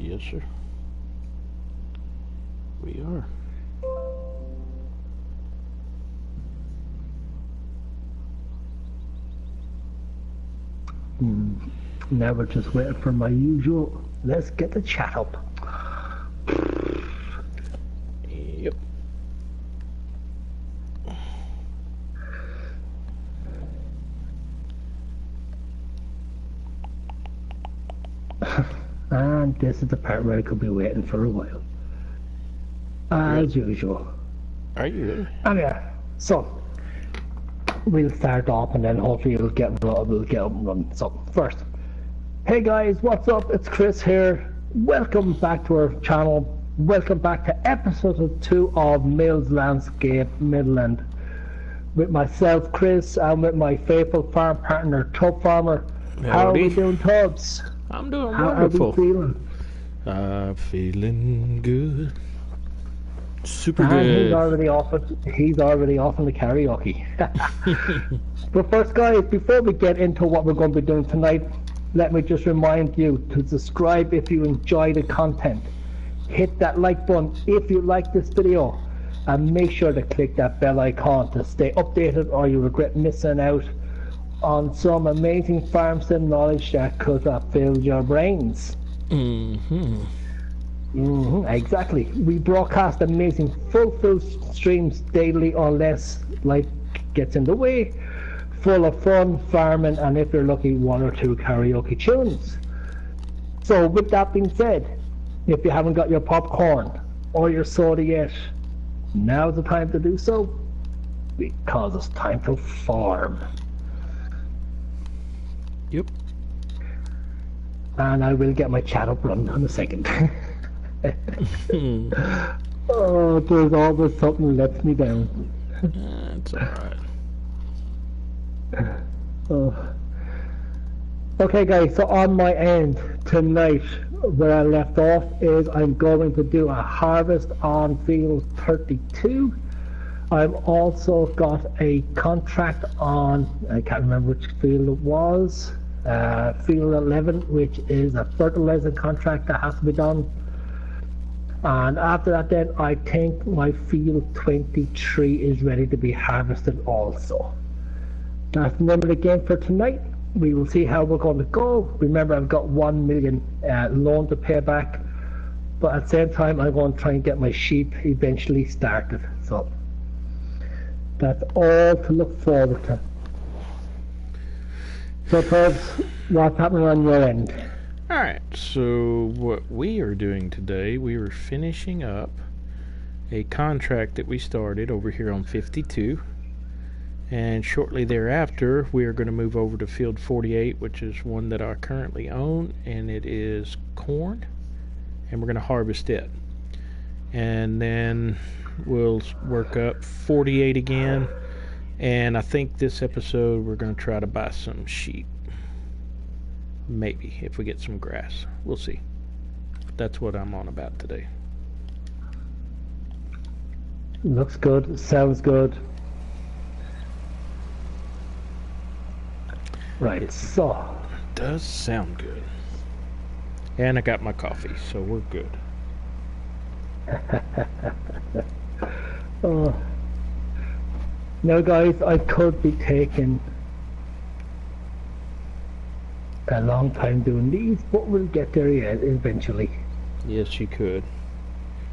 Yes, sir. We are. Now we're just waiting for my usual. Let's get the chat up. Yep. And this is the part where I could be waiting for a while. As usual. Are you really? Anyway, so we'll start off and then hopefully we'll get up and running. So first, hey guys, what's up? It's Chris here. Welcome back to our channel. Welcome back to episode 2 of Mills Landscape Midland. With myself, Chris, and with my faithful farm partner, Tubbfarmer. How are we doing, Tubbs? I'm doing How wonderful. are we feeling? Feeling good. Super And good. he's already off in the karaoke. But first, guys, before we get into what we're going to be doing tonight, let me just remind you to subscribe if you enjoy the content. Hit that like button if you like this video, and make sure to click that bell icon to stay updated, or you regret missing out on some amazing farm sim knowledge that could fill your brains. Exactly. We broadcast amazing full streams daily unless life gets in the way, full of fun, farming, and if you're lucky, 1 or 2 karaoke tunes. So with that being said, if you haven't got your popcorn or your soda yet, now's the time to do so, because it's time to farm. Yep. And I will get my chat up running in a second. Oh, there's always something that lets me down. That's alright. Okay guys, so on my end tonight, where I left off is I'm going to do a harvest on field 32. I've also got a contract on, I can't remember which field it was, field 11, which is a fertilizer contract that has to be done. And after that then, I think my field 23 is ready to be harvested also. That's the name of the game for tonight. We will see how we're going to go. Remember, I've got 1 million loan to pay back, but at the same time, I'm going to try and get my sheep eventually started. So that's all to look forward to. So, Tubbs, what's happening on your end? Alright, so what we are doing today, we are finishing up a contract that we started over here on 52. And shortly thereafter, we are going to move over to field 48, which is one that I currently own, and it is corn, and we're going to harvest it. And then we'll work up 48 again, and I think this episode we're going to try to buy some sheep. Maybe, if we get some grass. We'll see. That's what I'm on about today. Looks good, sounds good. Right, so. Does sound good. And I got my coffee, so we're good. Now guys, I could be taking a long time doing these, but we'll get there eventually. Yes, you could.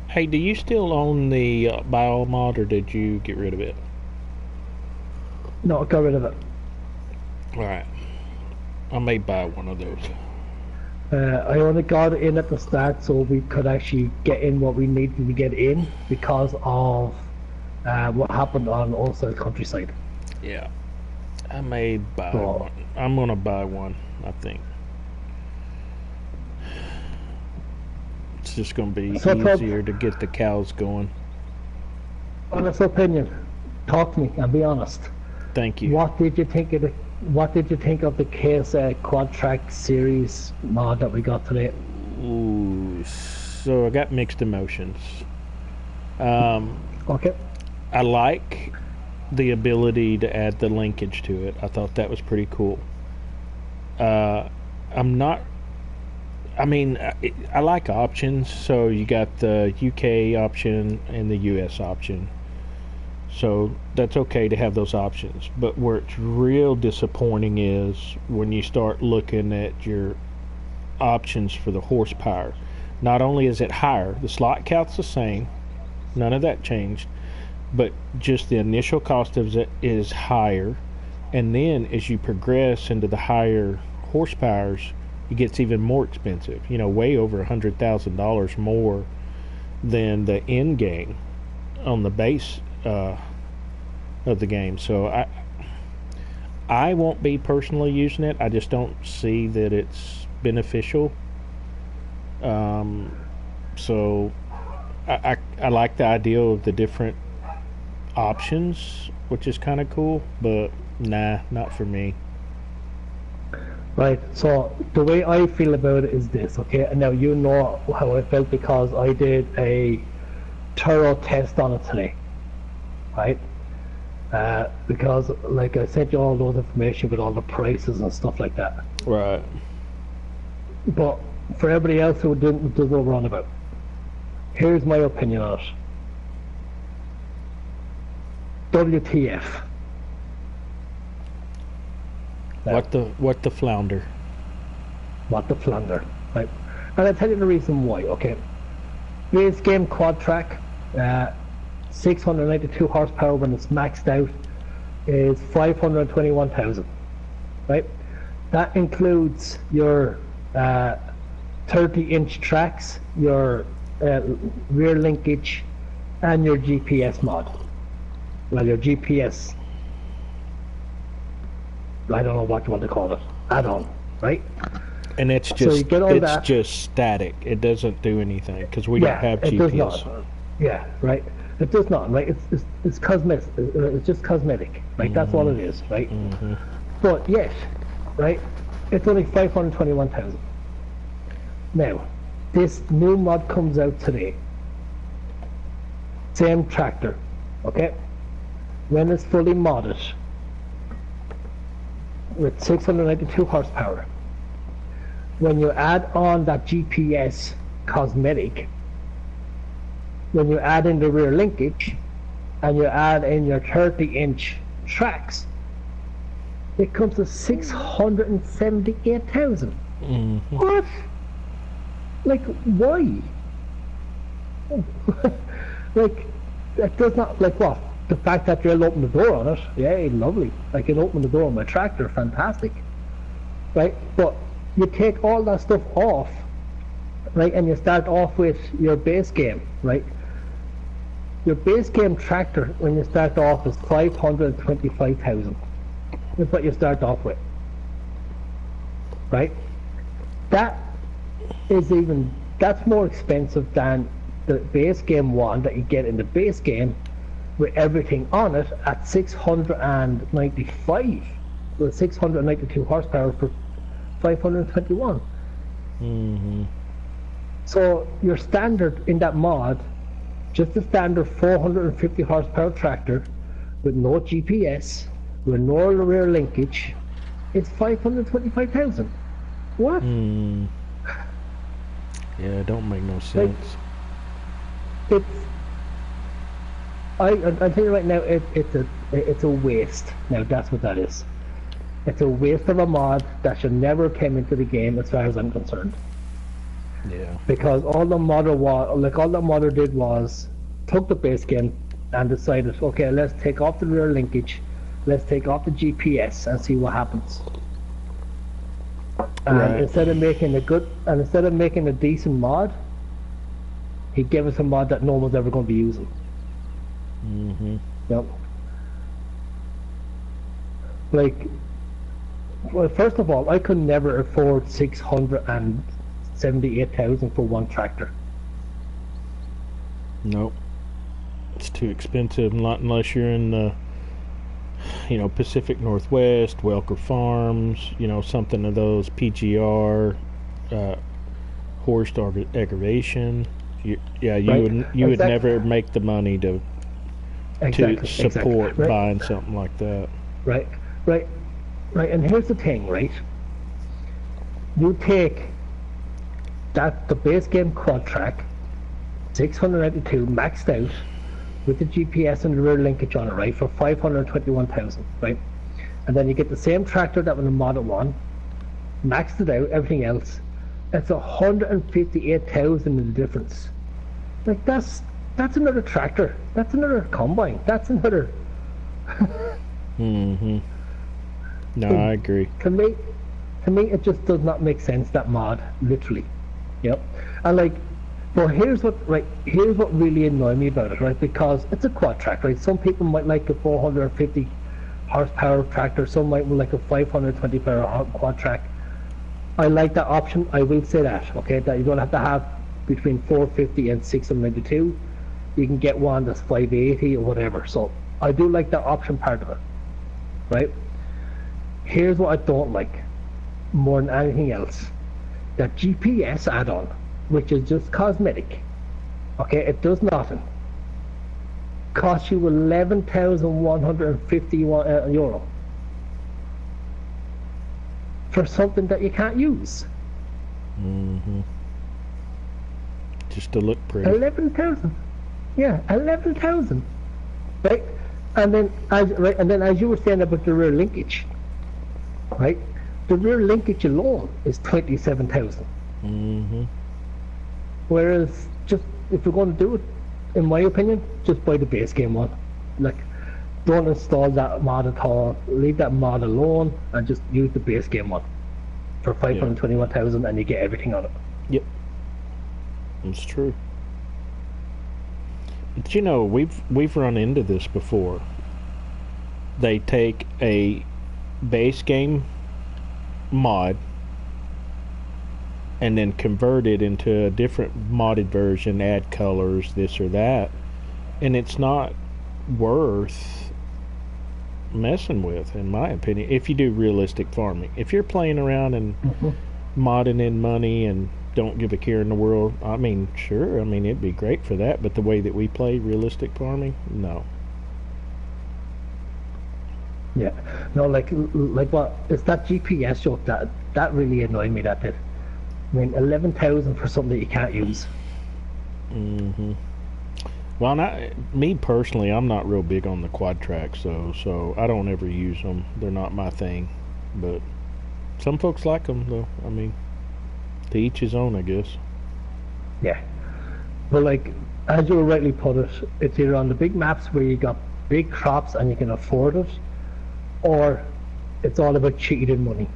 Hey, do you still own the biomod, or did you get rid of it? No, I got rid of it. Alright. I may buy one of those. I only got it in at the start so we could actually get in what we needed to get in because of what happened on also countryside. Yeah. I may buy one. I'm going to buy one, I think. It's just going to be easier to get the cows going. Honest opinion. Talk to me and be honest. Thank you. What did you think of the Case Quad Track Series mod that we got today? Ooh, so I got mixed emotions. Okay. I like the ability to add the linkage to it. I thought that was pretty cool. I'm not I mean, I like options. So you got the UK option and the US option. So that's okay to have those options. But where it's real disappointing is when you start looking at your options for the horsepower. Not only is it higher, the slot count's the same, none of that changed, but just the initial cost of it is higher. And then as you progress into the higher horsepowers, it gets even more expensive. Way over $100,000 more than the end game on the base of the game. So I won't be personally using it. I just don't see that it's beneficial. So I like the idea of the different options, which is kind of cool, but nah, not for me. Right, so the way I feel about it is this, okay? And now you know how I felt because I did a thorough test on it today, right? Because, like, I sent you all those information with all the prices and stuff like that. Right. But for everybody else who doesn't know what I'm on about, here's my opinion on it. WTF. What the flounder? What the flounder, right? And I'll tell you the reason why, okay? Base game quad track, 692 horsepower when it's maxed out is 521,000, right? That includes your 30-inch tracks, your rear linkage, and your GPS mod. Well, your GPS, I don't know what you want to call it, add-on, right? And it's just static. It doesn't do anything because we don't have GPS. It does not. Yeah, right. It does not, right? It's cosmetic. It's just cosmetic, right? That's all it is, right? But yet, right? It's only 521,000. Now, this new mod comes out today. Same tractor, okay? When it's fully modded with 692 horsepower, when you add on that GPS cosmetic, when you add in the rear linkage and you add in your 30-inch tracks, it comes to 678,000. What? Like, why? Like, it does not, like what? The fact that you'll open the door on it, yay, lovely. I can open the door on my tractor, fantastic. Right? But you take all that stuff off, right, and you start off with your base game, right? Your base game tractor, when you start off, is 525,000. That's what you start off with, right? That's more expensive than the base game one that you get in the base game with everything on it at 695, with 692 horsepower for 521. So your standard in that mod, just a standard 450 horsepower tractor with no GPS, with no rear linkage, it's 525,000. What? Yeah, it don't make no sense. Like, I tell you right now, it's a waste. Now that's what that is. It's a waste of a mod that should never came into the game, as far as I'm concerned. Yeah. Because all the modder did was took the base game and decided, okay, let's take off the rear linkage, let's take off the GPS and see what happens. And Right. instead of making a decent mod, he gave us a mod that no one's ever going to be using. Yep. Like, well, first of all, I could never afford 678,000 for one tractor. Nope. It's too expensive, not unless you're in the Pacific Northwest, Welker Farms, something of those PGR, horse aggravation. You would never make the money to support right. buying something like that. Right. And here's the thing, right? You take the base game quad track, 692 maxed out with the GPS and the rear linkage on it, right, for 521,000, right? And then you get the same tractor that was a Model 1, maxed it out, everything else. It's 158,000 in the difference. Like that's another tractor. That's another combine. That's another. No, I agree. To me, it just does not make sense, that mod, literally. Yep. And like, well, here's what really annoyed me about it, right? Because it's a quad track, right? Some people might like a 450 horsepower tractor. Some might like a 520 power quad track. I like that option. I will say that, okay, that you don't have to have between 450 and 692. You can get one that's 580 or whatever. So I do like that option part of it, right? Here's what I don't like more than anything else: that GPS add-on, which is just cosmetic. Okay, it does nothing. Costs you 11,150 euro for something that you can't use. Just to look pretty. 11,000. Yeah, 11,000. Right, and then as you were saying about the rear linkage, right? The rear linkage alone is 27,000. Whereas, just if you're going to do it, in my opinion, just buy the base game one. Like, don't install that mod at all. Leave that mod alone and just use the base game one for 521,000, and you get everything on it. Yep, it's true. But you know, we've run into this before. They take a base game mod and then convert it into a different modded version, add colors, this or that, and it's not worth messing with, in my opinion, if you do realistic farming. If you're playing around and modding in money and don't give a care in the world, I mean, sure, I mean, it'd be great for that, but the way that we play realistic farming, no. Yeah, no, like what, it's that GPS joke that really annoyed me, that did. I mean, 11,000 for something that you can't use. Well, me personally, I'm not real big on the quad tracks, so I don't ever use them. They're not my thing, but some folks like them, though. I mean, to each his own, I guess. Yeah, but like, as you rightly put it, it's either on the big maps where you got big crops and you can afford it, or it's all about cheating money.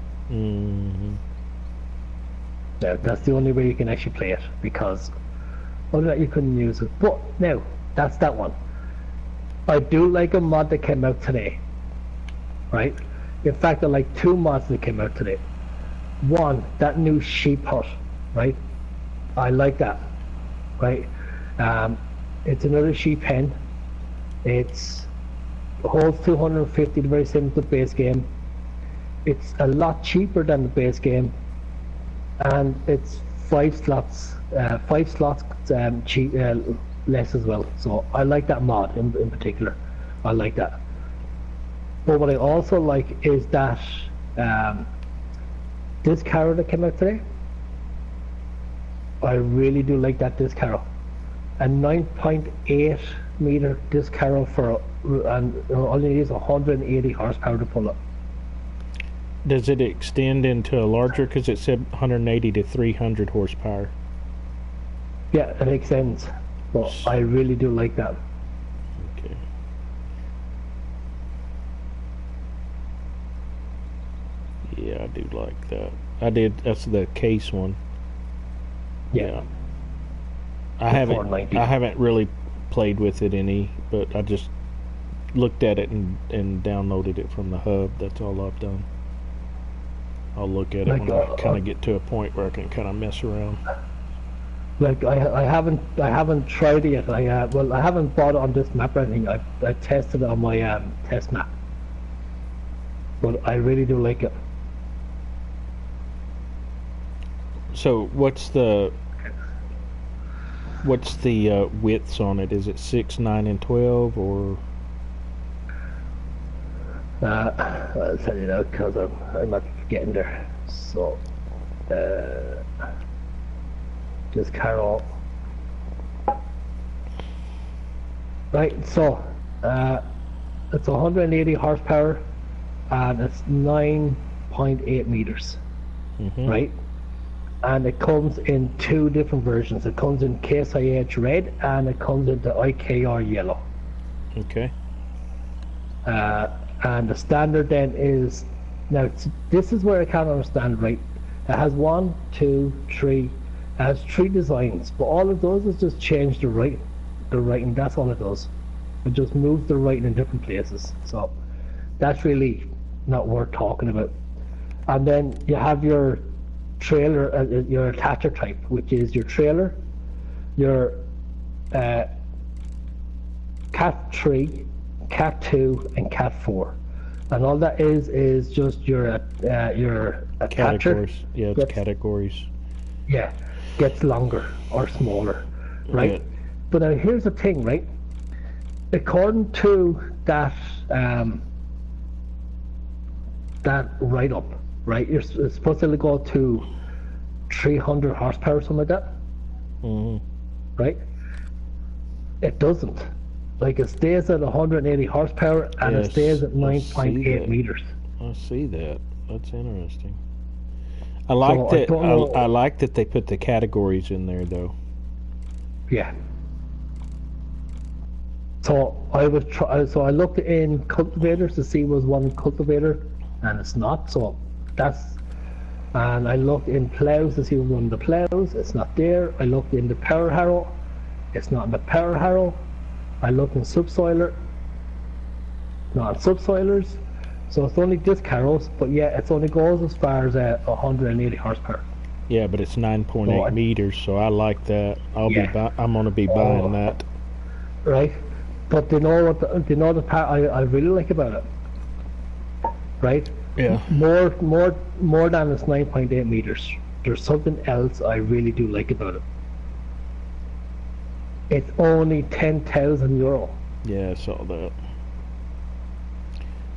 Now, that's the only way you can actually play it, because other than that you couldn't use it. But now, that's that one. I do like a mod that came out today, right? In fact, I like two mods that came out today. One, that new sheep hut, right? I like that, right? It's another sheep pen. It holds 250, very similar to the base game. It's a lot cheaper than the base game, and it's 5 slots cheap, less as well. So I like that mod in particular. I like that. But what I also like is that this carrow that came out today. I really do like that disc harrow. A 9.8 meter disc harrow and only needs 180 horsepower to pull it. Does it extend into a larger, because it said 180 to 300 horsepower? Yeah, it extends, but I really do like that. Okay. Yeah, I do like that. That's the case one. Yeah. I haven't really played with it any, but I just looked at it and downloaded it from the hub. That's all I've done. I'll look at it when I kind of get to a point where I can kind of mess around. Like I haven't tried it yet. I haven't bought it on this map or anything. I tested it on my test map, but I really do like it. So what's the widths on it? Is it 6, 9, and 12, or? I'll tell you now, because I'm not getting there. So this Carol. Right, so it's 180 horsepower and it's 9.8 meters, right? And it comes in two different versions. It comes in Case IH red and it comes in the IKR yellow. Okay. And the standard then is, now this is where I can't understand, right? It has 1, 2, 3, it has 3 designs, but all it does is just change the writing, that's all it does. It just moves the writing in different places. So that's really not worth talking about. And then you have your trailer, your attacher type, which is your trailer, your Cat 3, Cat 2, and Cat 4. And all that is just your attacher. Categories. Yeah, it's categories. Yeah, gets longer or smaller, right? Yeah. But now here's the thing, right? According to that that write-up, right? You're supposed to go to 300 horsepower, something like that, right? It doesn't. Like, it stays at 180 horsepower and it stays at 9.8 meters. I see that. That's interesting. I like that. I like that they put the categories in there, though. Yeah. So I looked in cultivators to see was one cultivator, and it's not. So and I looked in plows to see was one of the plows. It's not there. I looked in the power harrow. It's not in the power harrow. I looked in subsoiler. Not in subsoilers. So it's only disc harrows, but yeah, it only goes as far as 180 horsepower. Yeah, but it's 9.8 meters, so I like that. I'm gonna be buying that. Right, but they know the part I really like about it. Right. Yeah. More than its 9.8 meters. There's something else I really do like about it. It's only €10,000. Yeah, I saw that.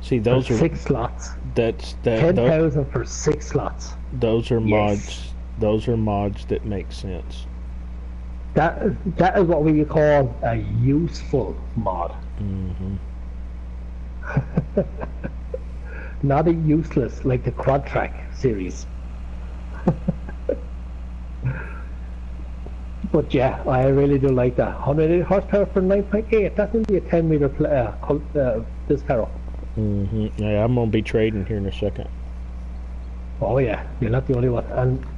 See, those are 6 slots. That's 10,000 for 6 slots. Those are mods. Those are mods that make sense. That is what we call a useful mod. Not a useless like the quad track series. But yeah, I really do like that. 180 horsepower for 9.8. That's going to be a 10 meter disc harrow. Yeah, I'm gonna be trading here in a second. Oh yeah, you're not the only one.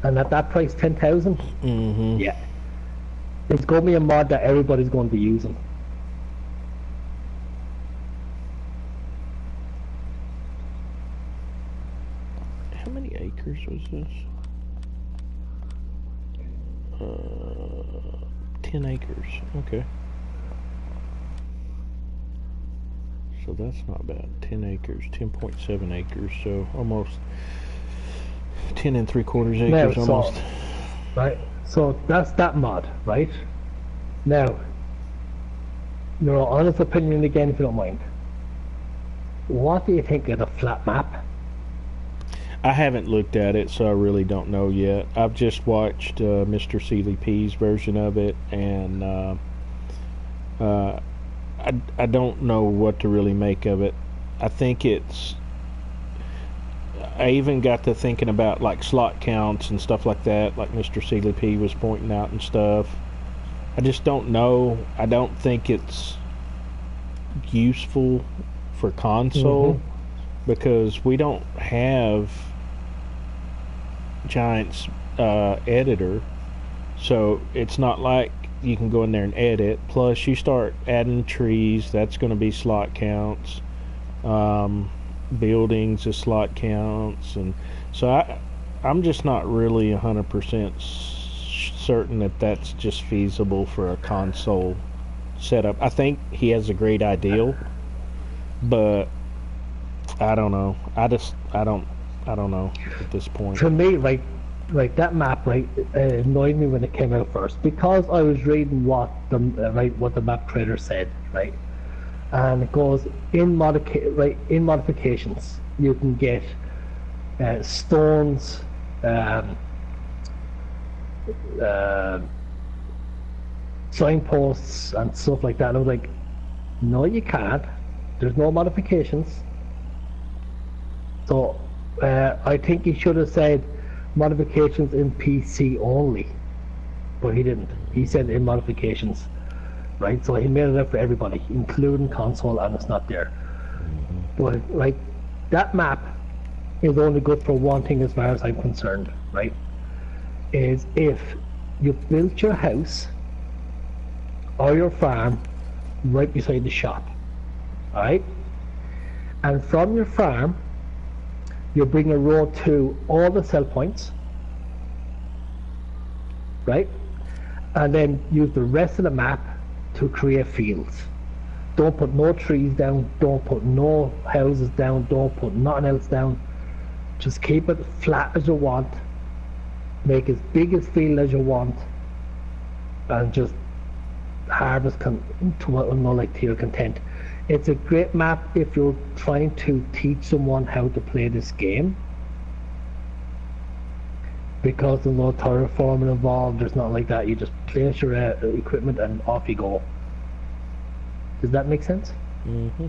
And at that price, 10,000. Yeah, it's going to be a mod that everybody's going to be using. How many acres was this? 10 acres. Okay. So that's not bad. 10 acres, 10.7 acres, so almost 10 3/4 acres, now, almost. Right, so that's that mod, right? Now, your honest opinion again, if you don't mind. What do you think of the flat map? I haven't looked at it, so I really don't know yet. I've just watched Mr. Seeley P's version of it, and I don't know what to really make of it. I think I even got to thinking about like slot counts and stuff like that, like Mr. Seeley P was pointing out and stuff. I just don't know. I don't think it's useful for console because we don't have Giant's editor, so it's not like you can go in there and edit. Plus you start adding trees, that's going to be slot counts, buildings is slot counts, and so I'm just not really 100% certain that that's just feasible for a console setup. I think he has a great ideal, but I don't know. I don't know at this point. To me, like that map, right, annoyed me when it came out first because I was reading what the map trader said, right, and it goes in modifications you can get stones, uh, signposts and stuff like that. And I was like, no, you can't. There's no modifications. So I think he should have said modifications in PC only, but he didn't. He said in modifications, right? So he made it up for everybody, including console, and it's not there. But like that map is only good for one thing as far as I'm concerned, right? Is if you built your house or your farm right beside the shop, alright? And from your farm, you bring a road to all the sell points, right? And then use the rest of the map to create fields. Don't put no trees down, don't put no houses down, don't put nothing else down. Just keep it flat as you want, make as big a field as you want, and just harvest to your content. It's a great map if you're trying to teach someone how to play this game, because there's no terraforming involved. There's not like that. You just place your equipment and off you go. Does that make sense? Mm-hmm.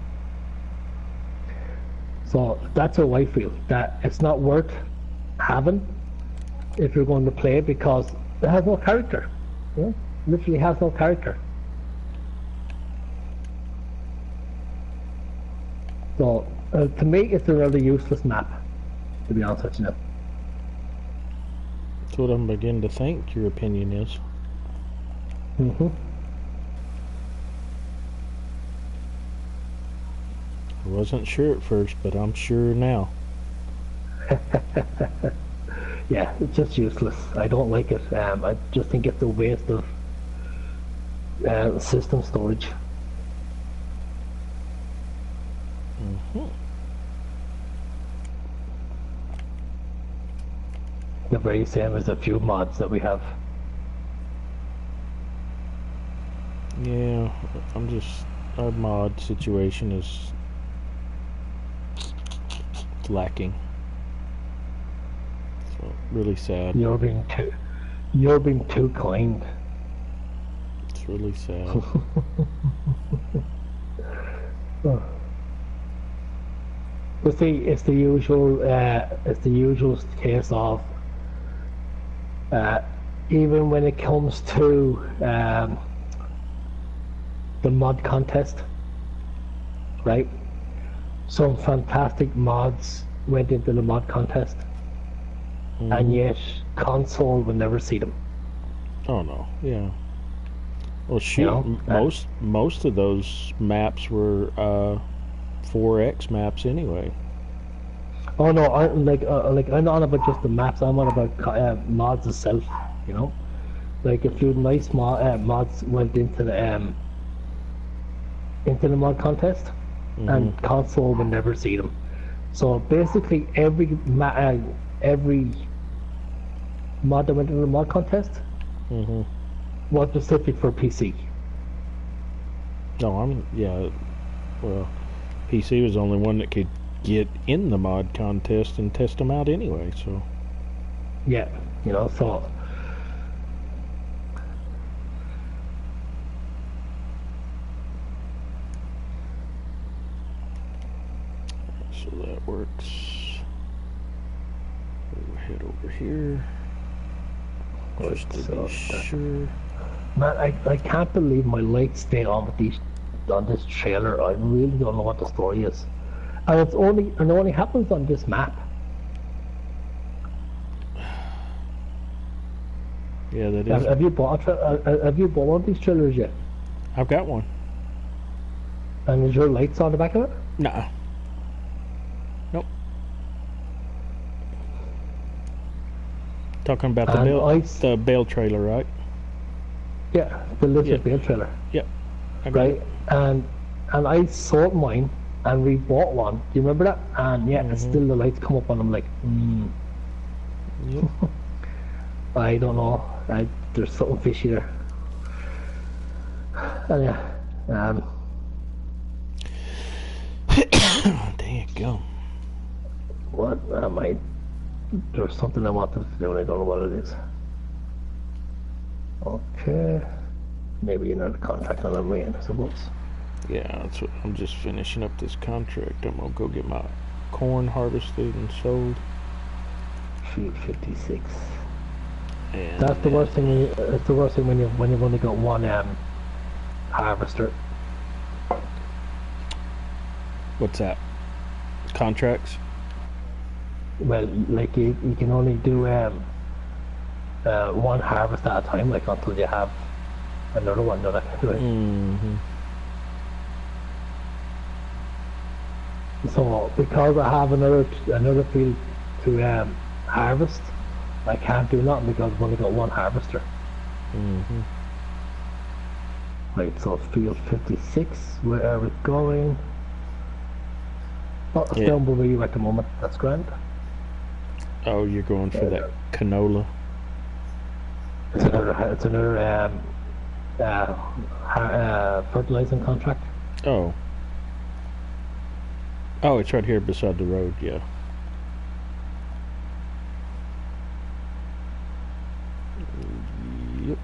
So that's how I feel, that it's not worth having if you're going to play, because it has no character. You know? Literally has no character. So to me, it's a rather useless map, to be honest with you. That's what I'm beginning to think your opinion is. Mm-hmm. I wasn't sure at first, but I'm sure now. Yeah, it's just useless. I don't like it. I just think it's a waste of system storage. Mm-hmm. The very same as a few mods that we have. Yeah, our mod situation is lacking. So really sad. You're being too kind. It's really sad. But see, it's the usual case of even when it comes to the mod contest, right? Some fantastic mods went into the mod contest, and yet console will never see them. Oh no, yeah. Well, shoot, most of those maps were 4X maps anyway. Oh no, I'm not about just the maps. I'm on about mods itself. You know, like a few nice mods went into the mod contest, and console will never see them. So basically, every mod that went into the mod contest was specific for PC. No, well, PC was the only one that could get in the mod contest and test them out anyway, so. Yeah, you know, so. So that works. We'll head over here. Just to be sure. Man, I can't believe my lights stay on with on this trailer. I really don't know what the story is, and it only happens on this map. Yeah, that is. Have you bought one of these trailers yet? I've got one. And is your lights on the back of it? Nuh-uh. Nope. Talking about the bale trailer, right? Yeah, the legit bale trailer. Yep. Right, and I sold mine and we bought one. Do you remember that? And yeah, still the lights come up and I'm like, Yep. I don't know. There's something fishy there. And yeah, Dang gum. What am I? There's something I wanted to do and I don't know what it is. Okay. Maybe another contract on the rain, I suppose. Yeah, that's what I'm just finishing up this contract. I'm gonna go get my corn harvested and sold. Field 56. And That's the worst thing. It's the worst thing when you've only got one harvester. what's that? Contracts? Well, like you can only do one harvest at a time, like until you have another one. No, that can do it. Mm-hmm. So because I have another field to harvest, I can't do nothing because I've only got one harvester. Mm-hmm. Right, so field 56, where are we going? Oh, it's down below you at the moment, that's grand. Oh, you're going for that canola? It's another fertilizing contract. Oh. Oh, it's right here beside the road, yeah. Yep.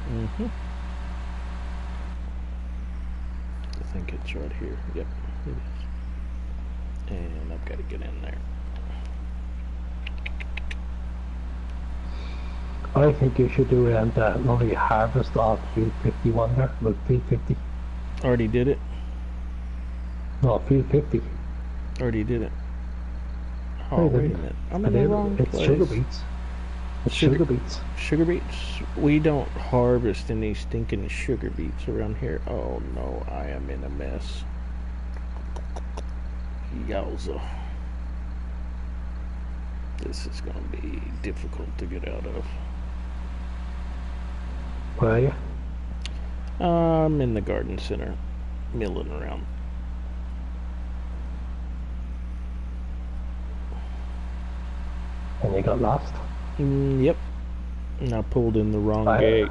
Mm-hmm. I think it's right here. Yep, it is. And I've got to get in there. I think you should do the lovely harvest of field 51 there, well, field 50. Already did it? No, field 50. Already did it. Oh, wait a minute. I'm in the wrong place. It's sugar beets. It's sugar beets. Sugar beets? We don't harvest any stinking sugar beets around here. Oh no, I am in a mess. Yowza. This is going to be difficult to get out of. Where are you? I'm in the garden center, milling around. And you got lost? Yep. And I pulled in the wrong gate.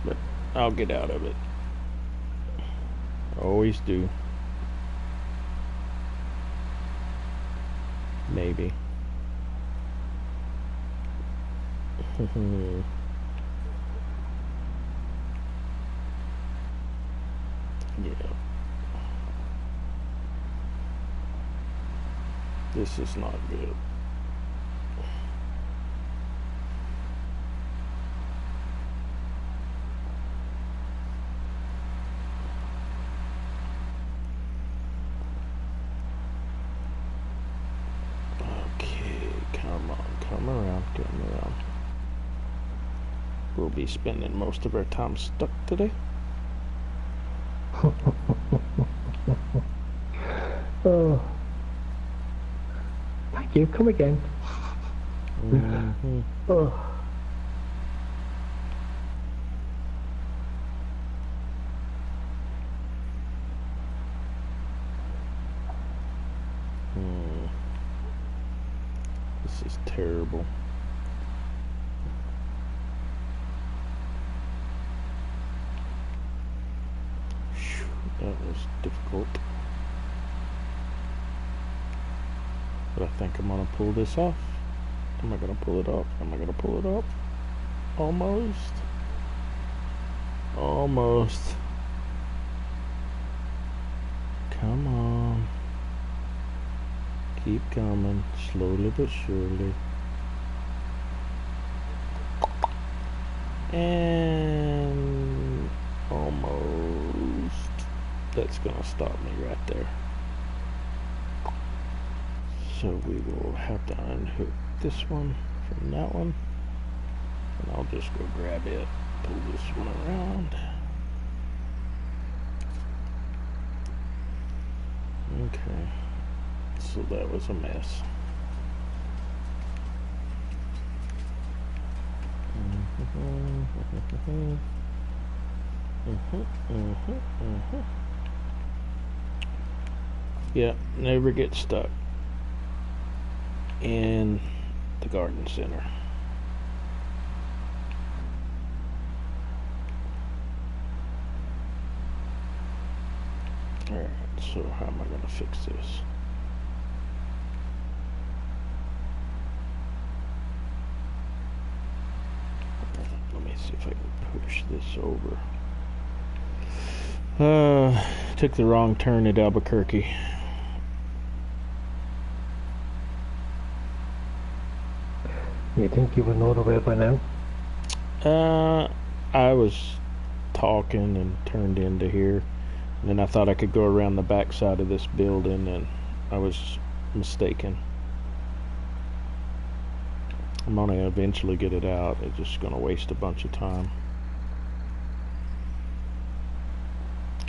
But I'll get out of it. Always do. Maybe. Yeah. This is not good. Okay, come around. We'll be spending most of our time stuck today. Oh. Thank you, come again. Mm-hmm. Oh. This is terrible. That was difficult. But I think I'm gonna pull this off. Am I gonna pull it off? Am I gonna pull it off? Almost. Almost. Come on. Keep coming. Slowly but surely. And almost. That's gonna stop me right there. So we will have to unhook this one from that one. And I'll just go grab it, pull this one around. Okay. So that was a mess. Yeah, never get stuck in the garden center. Alright, so how am I going to fix this? Let me see if I can push this over. Took the wrong turn at Albuquerque. You think you would know the way by now? I was talking and turned into here. And then I thought I could go around the back side of this building, and I was mistaken. I'm going to eventually get it out. It's just going to waste a bunch of time.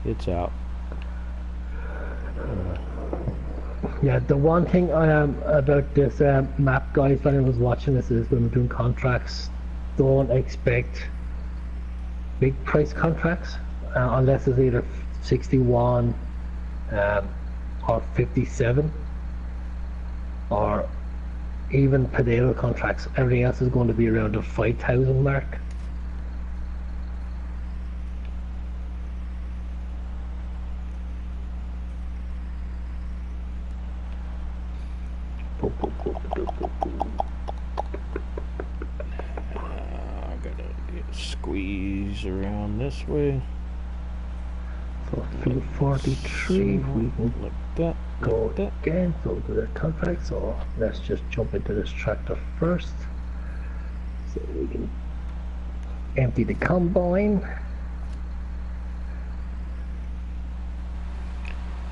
It's out. Yeah, the one thing about this map, guys, when I was watching this, is when we're doing contracts, don't expect big price contracts unless it's either 61 or 57 or even potato contracts. Everything else is going to be around the 5,000 mark. I gotta squeeze around this way. So 343, we can Like that. go Like that. again, so to the contract. So let's just jump into this tractor first, so we can empty the combine.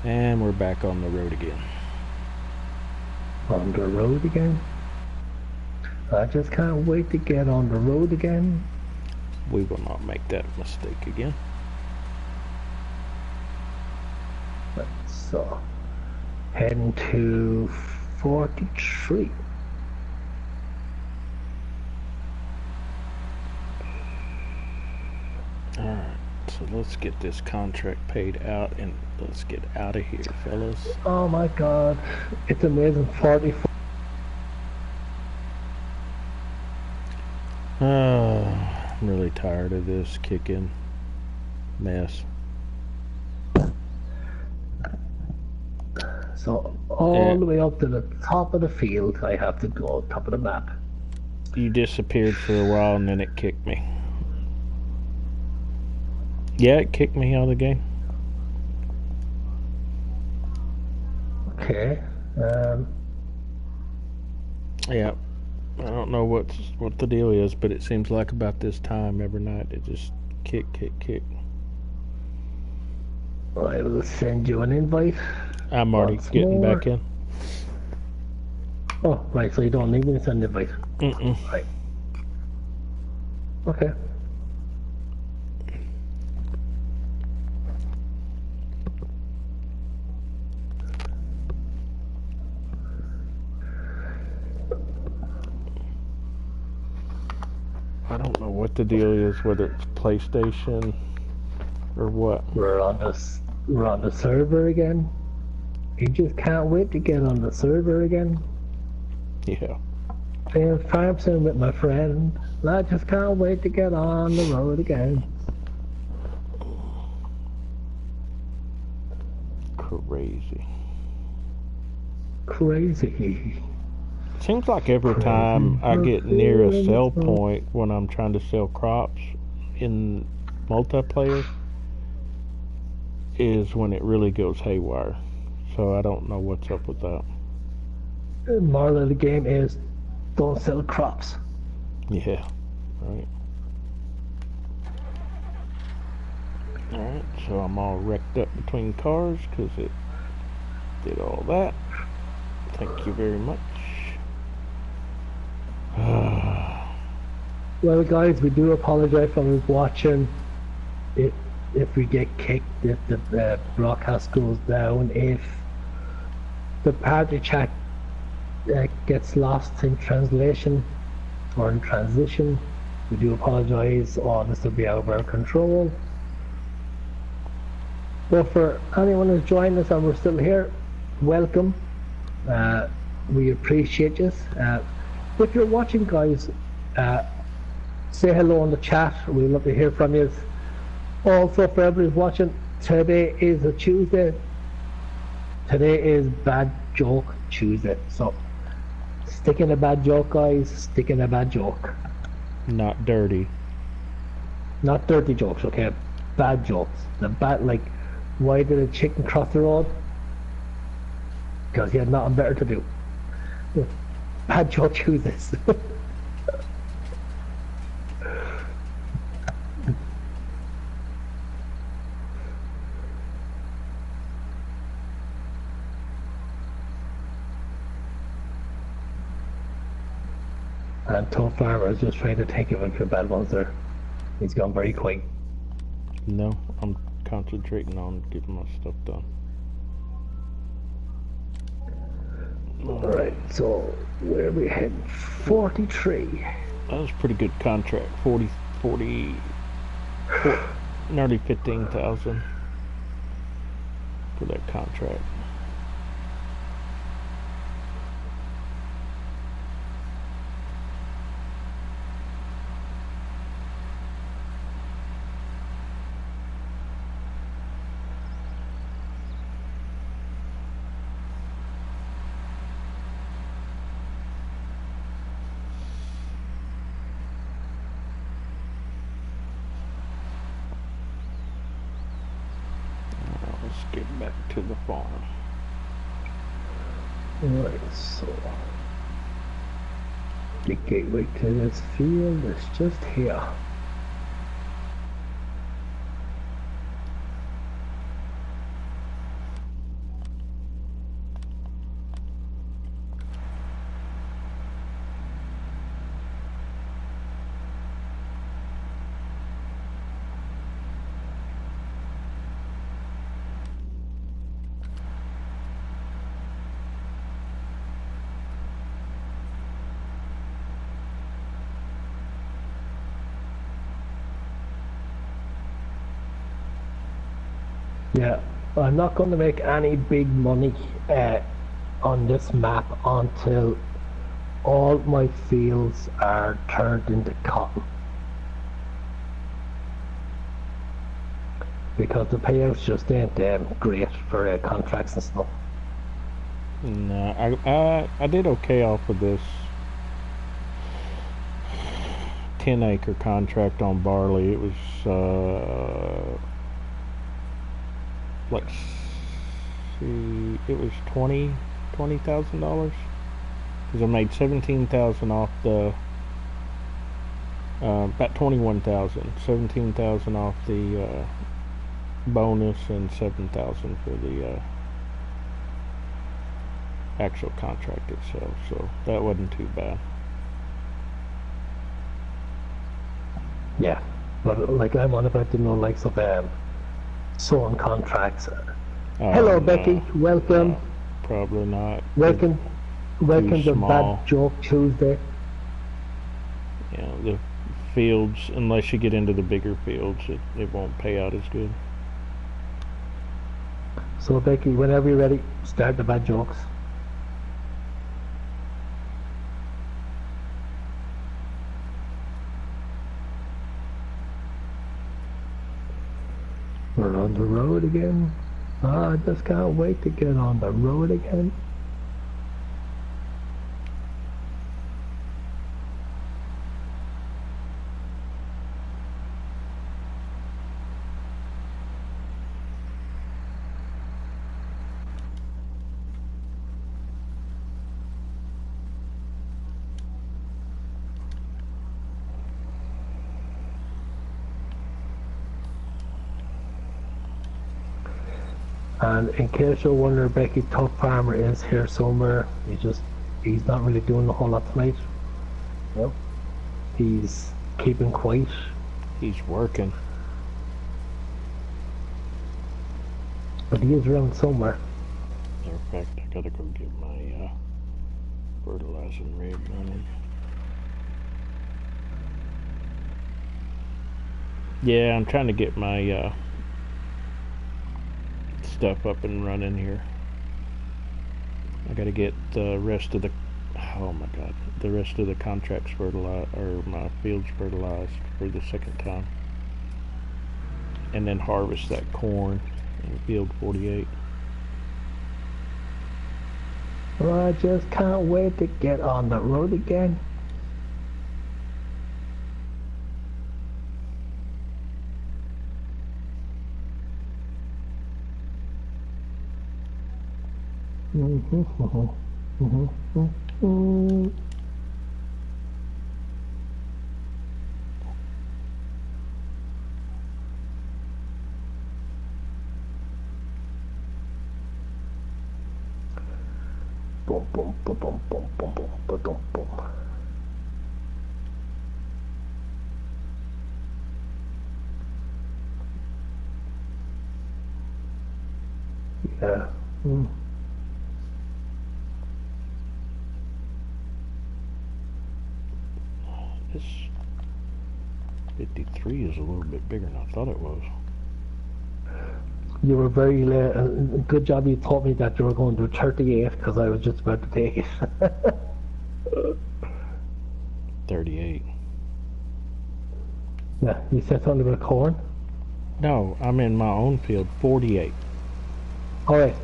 And we're back on the road again. On the road again. I just can't wait to get on the road again. We will not make that mistake again. So heading to 43. Alright, so let's get this contract paid out and let's get out of here, fellas. Oh my god, it's amazing. 44. I'm really tired of this kicking mess. So all the way up to the top of the field, I have to go top of the map. You disappeared for a while and then it kicked me. Yeah, it kicked me out of the game. Okay. Yeah. I don't know what the deal is, but it seems like about this time every night it just kick. I will send you an invite. I'm already Once getting more. back in. Oh, right, so you don't need me to send an invite. Right. Okay. I don't know what the deal is, whether it's PlayStation or what. We're on the server again. You just can't wait to get on the server again. Yeah. Playing Farm Sim with my friend. I just can't wait to get on the road again. Crazy. Seems like every time I get near a sell point when I'm trying to sell crops in multiplayer is when it really goes haywire. So I don't know what's up with that. The moral of the game is don't sell crops. Yeah, right. Alright, so I'm all wrecked up between cars because it did all that. Thank you very much. Well, guys, we do apologize for those watching. If we get kicked, if the broadcast goes down, if the party chat gets lost in translation or in transition, we do apologise. All this will be out of our control. But for anyone who's joined us and we're still here, welcome. We appreciate you. If you're watching, guys, say hello in the chat. We'd love to hear from you. Also, for everybody watching, today is a Tuesday. Today is Bad Joke Tuesday. So, stick in a bad joke, guys. Stick in a bad joke. Not dirty. Not dirty jokes, okay? Bad jokes. The bad, like, why did a chicken cross the road? Because he had nothing better to do. Bad joke Tuesdays. And Tubbfarmer is just trying to think of a few bad ones there. He's gone very quick. No, I'm concentrating on getting my stuff done. Alright, so where are we heading? 43. That was a pretty good contract. 40, nearly 15,000 for that contract. Let's get back to the farm. Alright, so the gateway to this field is just here. Yeah, I'm not going to make any big money on this map until all my fields are turned into cotton. Because the payouts just ain't great for contracts and stuff. No, I did okay off of this 10-acre contract on barley. It was like, see, it was $20,000 because I made 17,000 off the about 21,000, 17,000 off the bonus and 7,000 for the actual contract itself, so that wasn't too bad. Yeah, but like I'm on about the no likes of sewing contracts. Hello, no, Becky. Welcome. no, probably not. Welcome to small. Bad Joke Tuesday. You know, the fields, unless you get into the bigger fields, it won't pay out as good. So Becky, whenever you're ready, start the bad jokes. We're on the road again. I just can't wait to get on the road again. And in case you're wondering, Becky, Tubbfarmer is here somewhere. He's not really doing a whole lot tonight. No. He's keeping quiet. He's working. But he is around somewhere. They're fact, I gotta go get my fertilizing rig running. Yeah, I'm trying to get my stuff up and running here. I gotta get the rest of the, oh my god, the rest of the contracts fertilized, or my fields fertilized for the second time. And then harvest that corn in field 48. Well, I just can't wait to get on the road again. Boom, boom, boom, boom, boom, boom, boom, boom, boom, boom. Yeah. This 53 is a little bit bigger than I thought it was. You were very good job you told me that you were going to do 38 because I was just about to take it. 38. Yeah, you said something about corn? No, I'm in my own field, 48. Alright.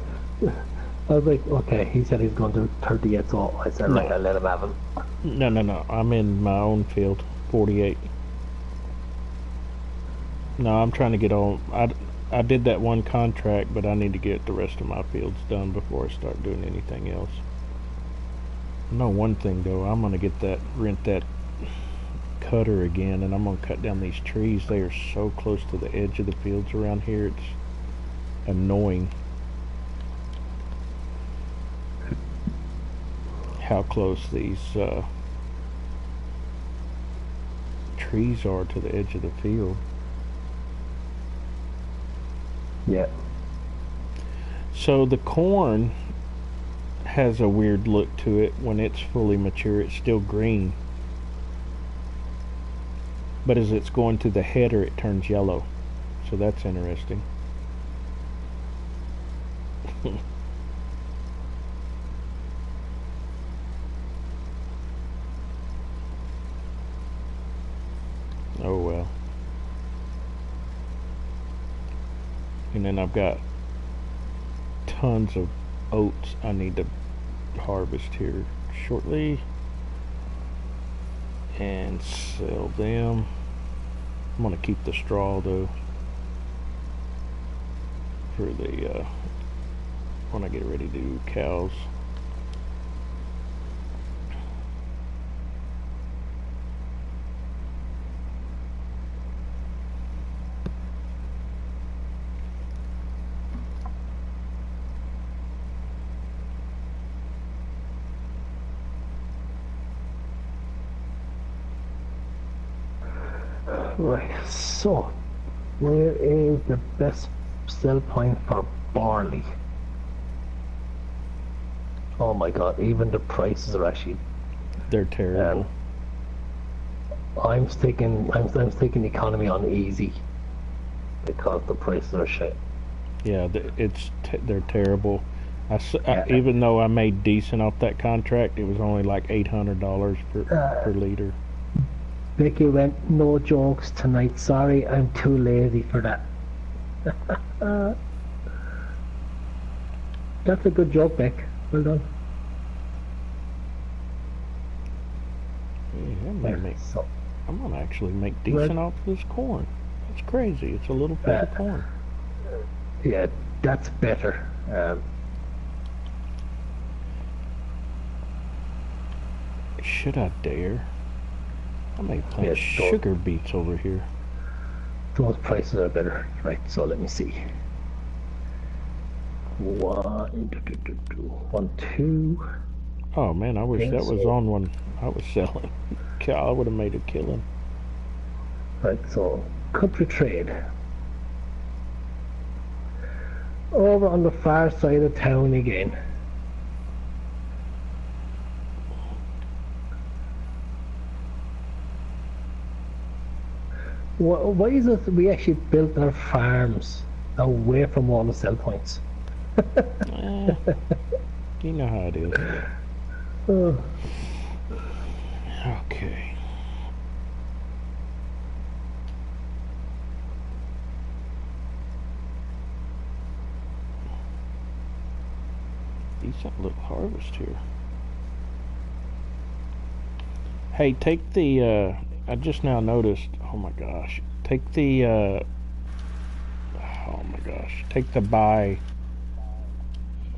I was like, okay, he said he's going to do 38, so I said, right, I'll let him have him. No, I'm in my own field, 48. No, I'm trying to get on, I did that one contract, but I need to get the rest of my fields done before I start doing anything else. I know one thing though, I'm gonna rent that cutter again, and I'm gonna cut down these trees. They are so close to the edge of the fields around here, it's annoying how close these trees are to the edge of the field. Yeah. So the corn has a weird look to it. When it's fully mature, it's still green, but as it's going to the header, it turns yellow. So that's interesting. Oh well. And then I've got tons of oats I need to harvest here shortly and sell them. I'm gonna keep the straw though for the when I get ready to do cows. Right, so where is the best sell point for barley? Oh my god, even the prices are actually, They're terrible. I'm sticking economy on easy because the prices are shit. Yeah, they're terrible. Even though I made decent off that contract, it was only like $800 per liter. Vicky went, no jokes tonight, sorry, I'm too lazy for that. That's a good joke, Beck. Well done. Yeah, I'm gonna actually make decent off this corn. That's crazy. It's a little bit of corn. Yeah, that's better. Should I dare? I may plant sugar beets over here. Those prices are better. Right, so let me see. 1, 2. Oh man, I wish that was on when I was selling. I would have made a killing. Right, so country trade. Over on the far side of town again. Why is it we actually built our farms away from all the sell points? Eh, you know how it is. Oh, Okay. Decent little harvest here. Hey, take the, I just now noticed, oh my gosh. Take the, oh my gosh. Take the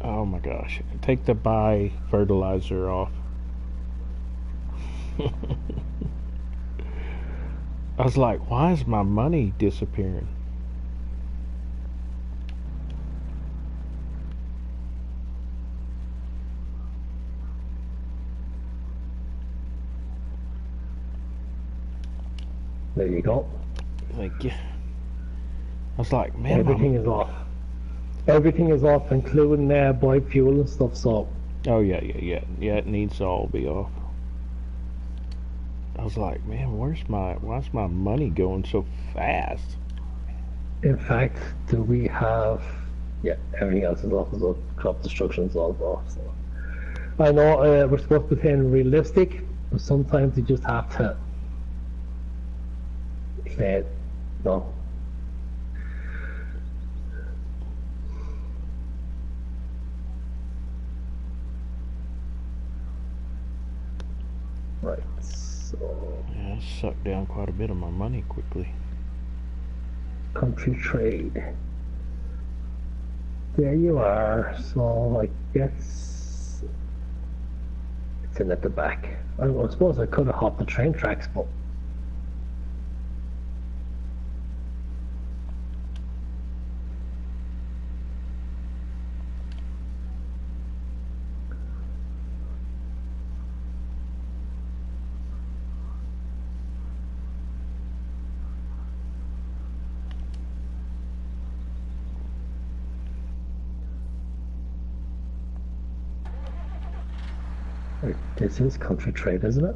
oh my gosh. Take the buy fertilizer off. I was like, why is my money disappearing? there you go. Like, yeah. I was like, man, Everything is off. Everything is off, including buy fuel and stuff. So, oh yeah, it needs to all be off. I was like, man, why's my money going so fast? in fact, do we have? Yeah, everything else is off. So crop destruction is all off. So, I know we're supposed to be playing realistic, but sometimes you just have to play it. No. Right. So, Yeah, it sucked down quite a bit of my money quickly. country trade. There you are. So I guess it's in at the back. I suppose I could have hopped the train tracks, but this is country trade, isn't it?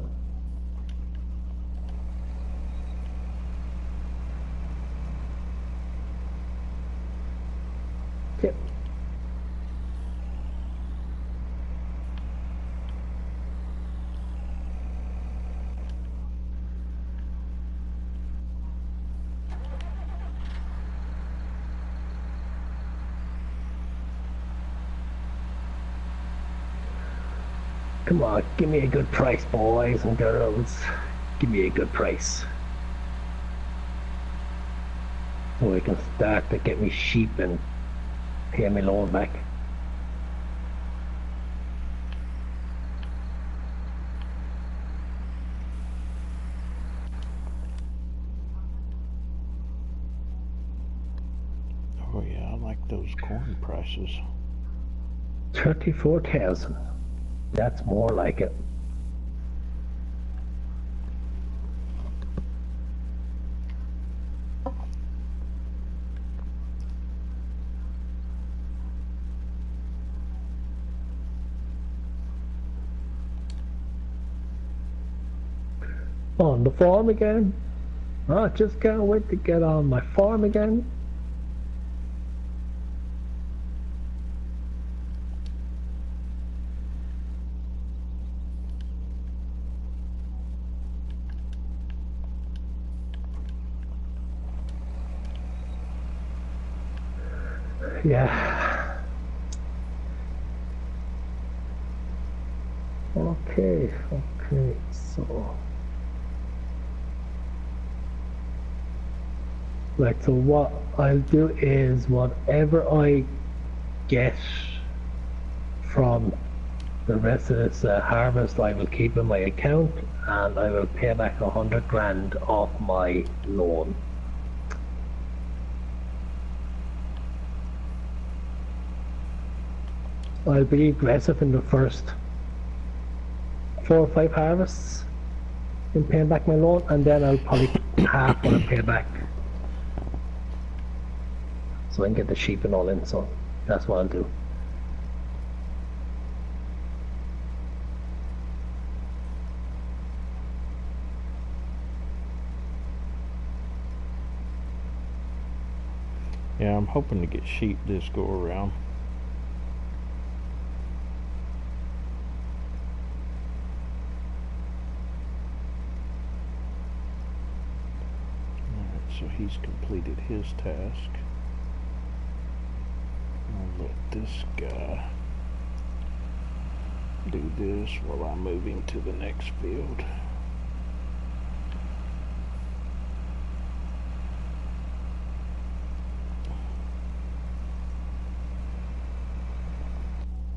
Yep. Come on, give me a good price, boys and girls. Give me a good price. So I can start to get me sheep and pay me loan back. Oh yeah, I like those corn prices. 34,000. That's more like it. On the farm again. I just can't wait to get on my farm again. Yeah. Okay, so right, so what I'll do is whatever I get from the rest of this harvest I will keep in my account, and I will pay back 100 grand off my loan. I'll be aggressive in the first 4 or 5 harvests in paying back my loan, and then I'll probably half what I pay back, so I can get the sheep and all in. So that's what I'll do. Yeah, I'm hoping to get sheep this go around. Alright, so he's completed his task. I'll let this guy do this while I'm moving to the next field.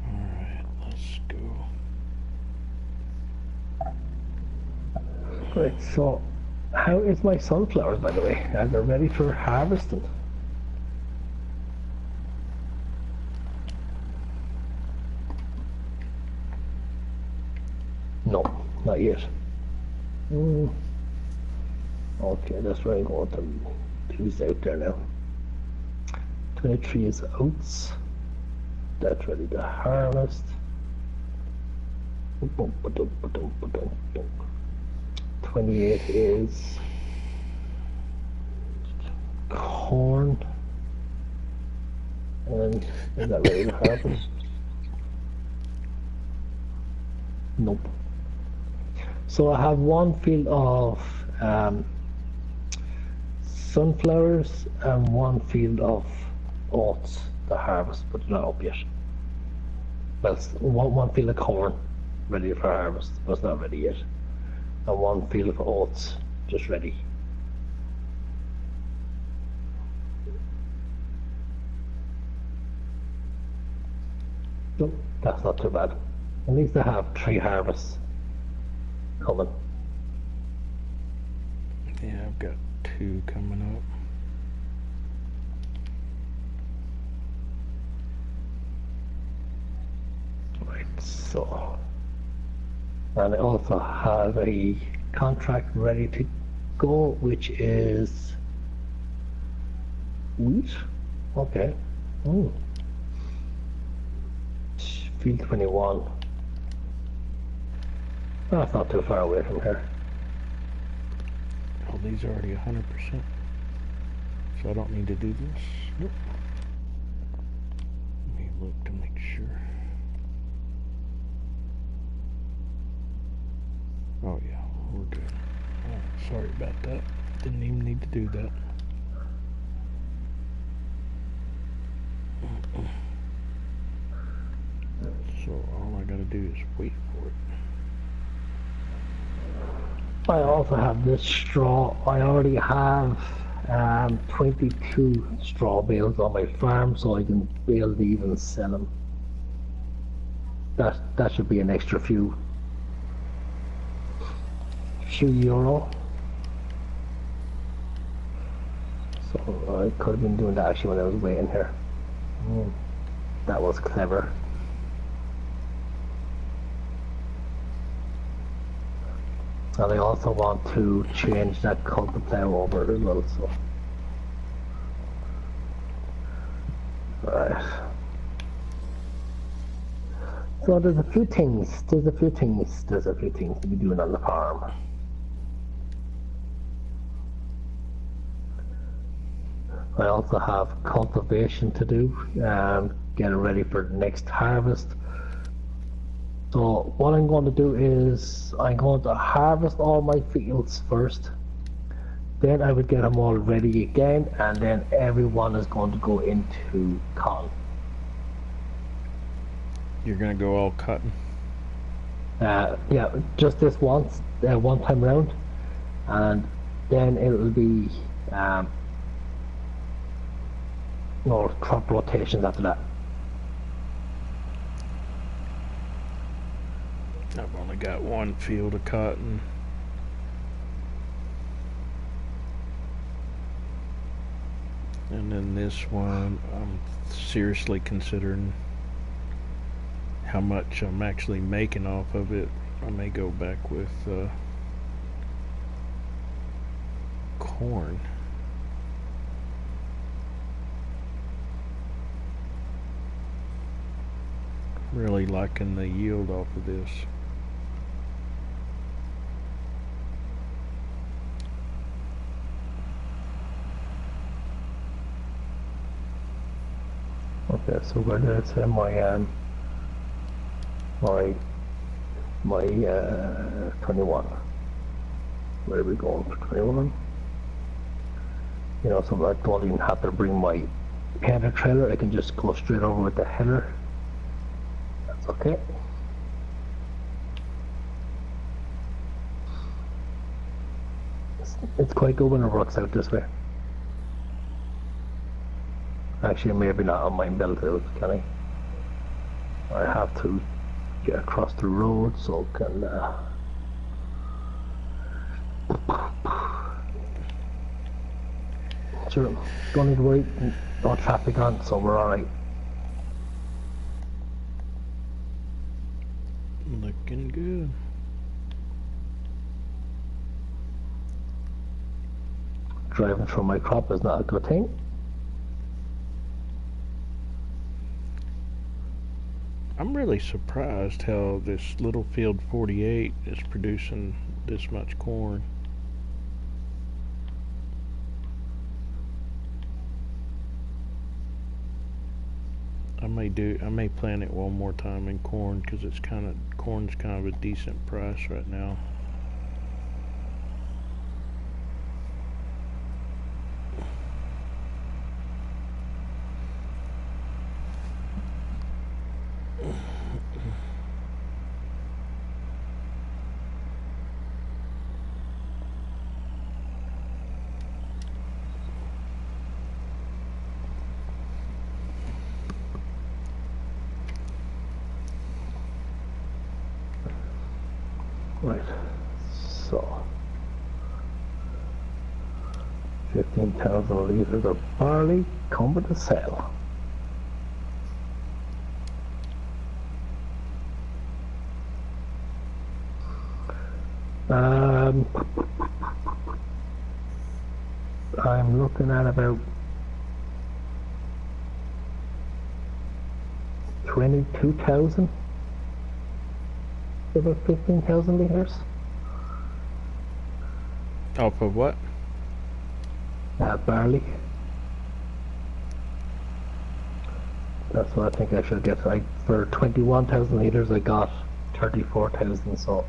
Alright, let's go. Right, so how is my sunflowers, by the way? Are they ready for harvesting? No, not yet. Okay, that's where I'm going to use out there now. 23 is oats. That's ready to harvest. 28 is corn. And is that ready to harvest? Nope. So I have one field of sunflowers and one field of oats to harvest, but not up yet. Well, one field of corn ready for harvest, but it's not ready yet. And one field of oats just ready. So that's not too bad. At least I have 3 harvests coming. Yeah, I've got 2 coming up. Right, so, and I also have a contract ready to go, which is wheat. Okay. Field 21. That's not too far away from here. Oh, these are already 100%. So I don't need to do this. Nope. Let me look to make sure. Oh yeah, we're good. Oh, sorry about that. Didn't even need to do that. So all I gotta do is wait for it. I also have this straw. I already have 22 straw bales on my farm, so I can bale these and sell them. That should be an extra few euro. So I could have been doing that actually when I was waiting here. That was clever. And I also want to change that cultivar over as well, so. Right. So there's a few things to be doing on the farm. I also have cultivation to do, getting ready for the next harvest. So what I'm going to do is I'm going to harvest all my fields first. Then I would get them all ready again, and then everyone is going to go into cotton. You're gonna go all cotton? Yeah, just this once, one time round, and then it will be no crop rotations after that. I've only got one field of cotton. And then this one, I'm seriously considering how much I'm actually making off of it. I may go back with corn. Really liking the yield off of this. Okay, so where did it say my my 21? Where are we going for 21? You know, so I don't even have to bring my header trailer. I can just go straight over with the header. That's okay. It's quite good when it works out this way. Actually, maybe not on my belt out, can I? I have to get across the road, so can sure, don't need to worry, no traffic on, so we're alright. Looking good. Driving through my crop is not a good thing. I'm really surprised how this little field 48 is producing this much corn. I may plant it one more time in corn because corn's kind of a decent price right now. Right, so 15,000 litres of barley coming to sell. I'm looking at about 22,000. About 15,000 litres. Off of what? Barley. That's what I think I should get. For 21,000 litres I got 34,000, so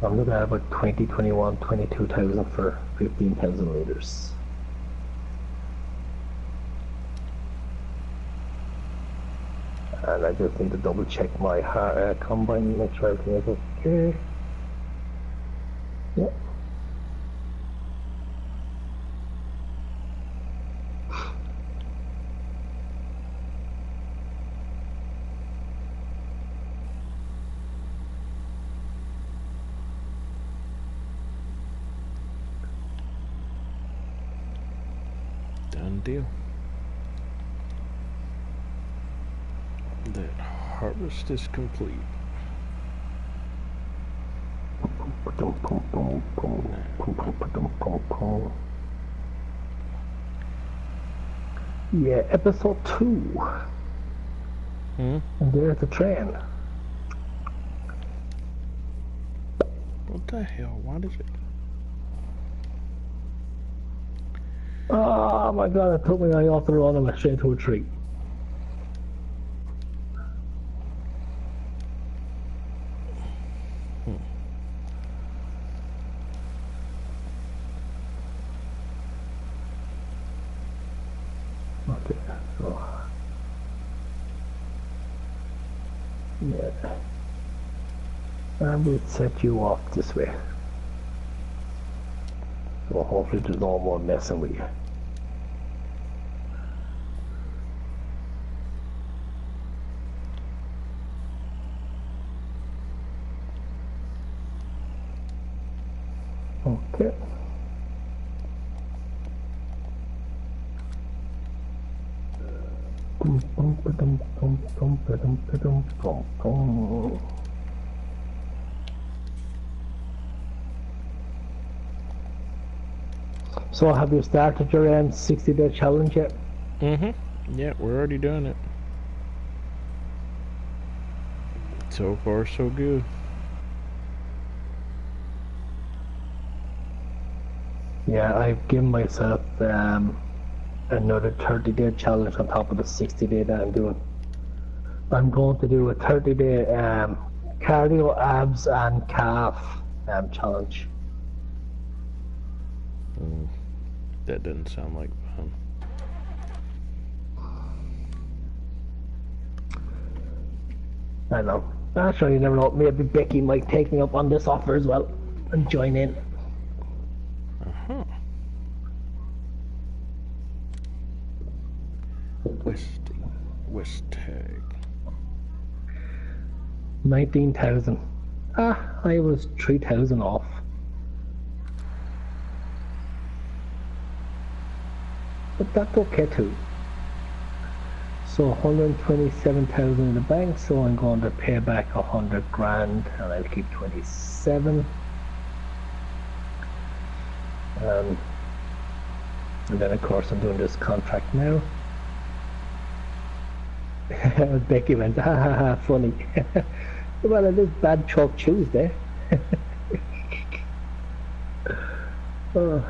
I'm looking at about 20, 21, 22,000 for 15,000 litres. And I just need to double check my combine and make sure everything is okay. Yep. Done deal. That harvest is complete. Yeah, episode 2. And there's the train. What the hell? What is it? Oh my god, it took me off the road and went straight to a tree. Okay, so yeah, and we'll set you off this way. So hopefully there's no more messing with you. Okay. So have you started your 60-day challenge yet? Yeah, we're already doing it. So far, so good. Yeah, I've given myself another 30-day challenge on top of the 60-day that I'm doing. I'm going to do a 30-day cardio, abs, and calf challenge. That doesn't sound like fun. I know. Actually, you never know. Maybe Becky might take me up on this offer as well and join in. Uh-huh. West tag. 19,000. I was 3,000 off. But that's okay too. So 127,000 in the bank, so I'm going to pay back 100 grand and I'll keep 27. And then of course I'm doing this contract now. Becky went, ha ha ha, funny. Well, it is Bad Chalk Tuesday. Oh.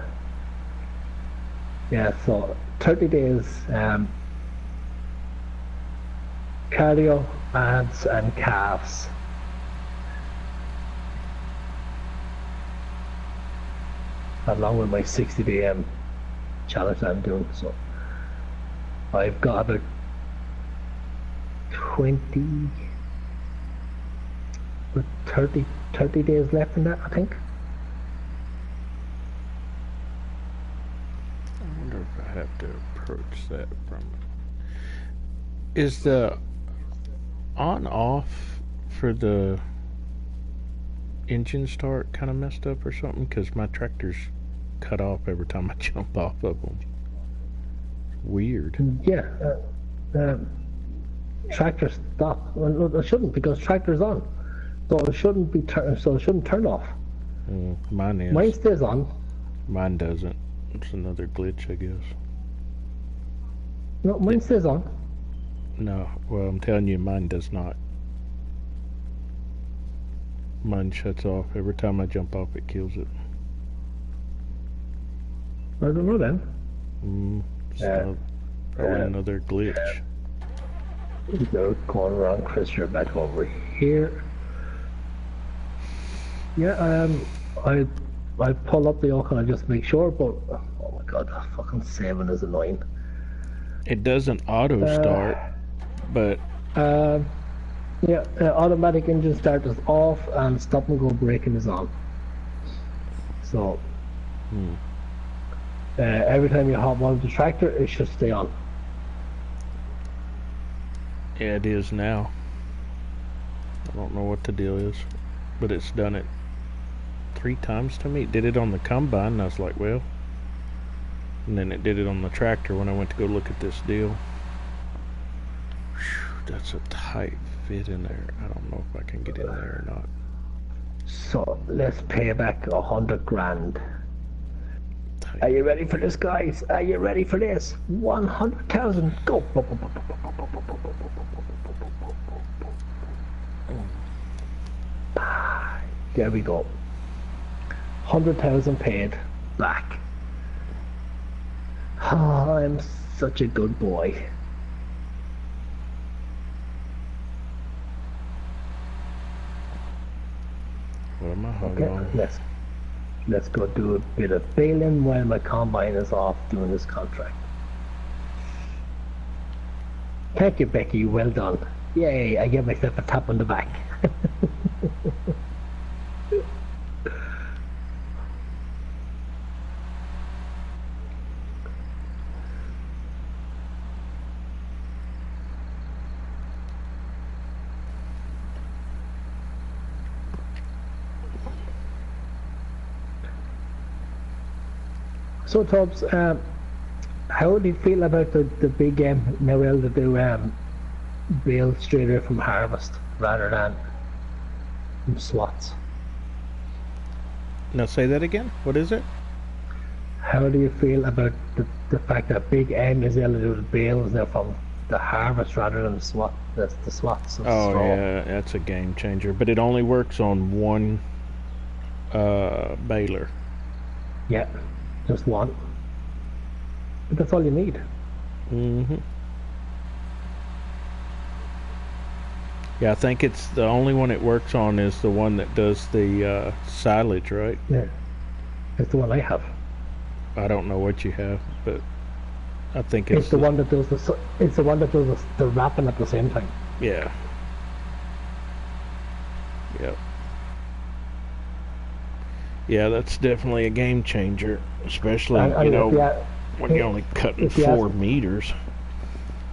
Yeah, so 30 days cardio, abs and calves. Along with my 60-day challenge I'm doing. So I've got about 30 days left in that, I think. I wonder if I have to approach that from... Is the on-off for the engine start kind of messed up or something? Because my tractor's cut off every time I jump off of them. Weird. Yeah. Tractor stop. Well, no, it shouldn't, because tractor's on. So it shouldn't be so it shouldn't turn off. Mine is. Mine stays on. Mine doesn't. It's another glitch, I guess. No, mine stays on. No, well, I'm telling you, mine does not. Mine shuts off. Every time I jump off, it kills it. I don't know then. Probably another glitch. No, going wrong, Chris, you're back over here. Yeah, I pull up the yoke and I just make sure, but oh my god, fucking 7 is annoying. It doesn't auto start, but yeah, automatic engine start is off and stop and go braking is on. So every time you hop on the tractor, it should stay on. yeah, it is now. I don't know what the deal is, but it's done it 3 times to me. It did it on the combine, and I was like, well. And then it did it on the tractor when I went to go look at this deal. Whew, that's a tight fit in there. I don't know if I can get in there or not. So let's pay back 100 grand. Tight. Are you ready for this, guys? Are you ready for this? 100,000, go! There we go. 100,000 paid back. Oh, I'm such a good boy. What am I holding Okay, on? let's go do a bit of baling while my combine is off doing this contract. Thank you, Becky. Well done. Yay! I give myself a tap on the back. So, Tubbs, how do you feel about the big Noel to do bale straight away from harvest rather than from swats? Now say that again. What is it? How do you feel about the fact that big M is able to do the bales now from the harvest rather than the swats of Oh straw? yeah, that's a game changer. But it only works on one baler. Yeah, just one. But that's all you need. Mm-hmm. Yeah, I think it's the only one it works on is the one that does the silage, right? Yeah, it's the one I have. I don't know what you have, but I think It's it's the one that does the. It's the one that does the wrapping at the same time. yeah. Yep. Yeah, that's definitely a game changer, especially And when you're only cutting if you ask 4 meters.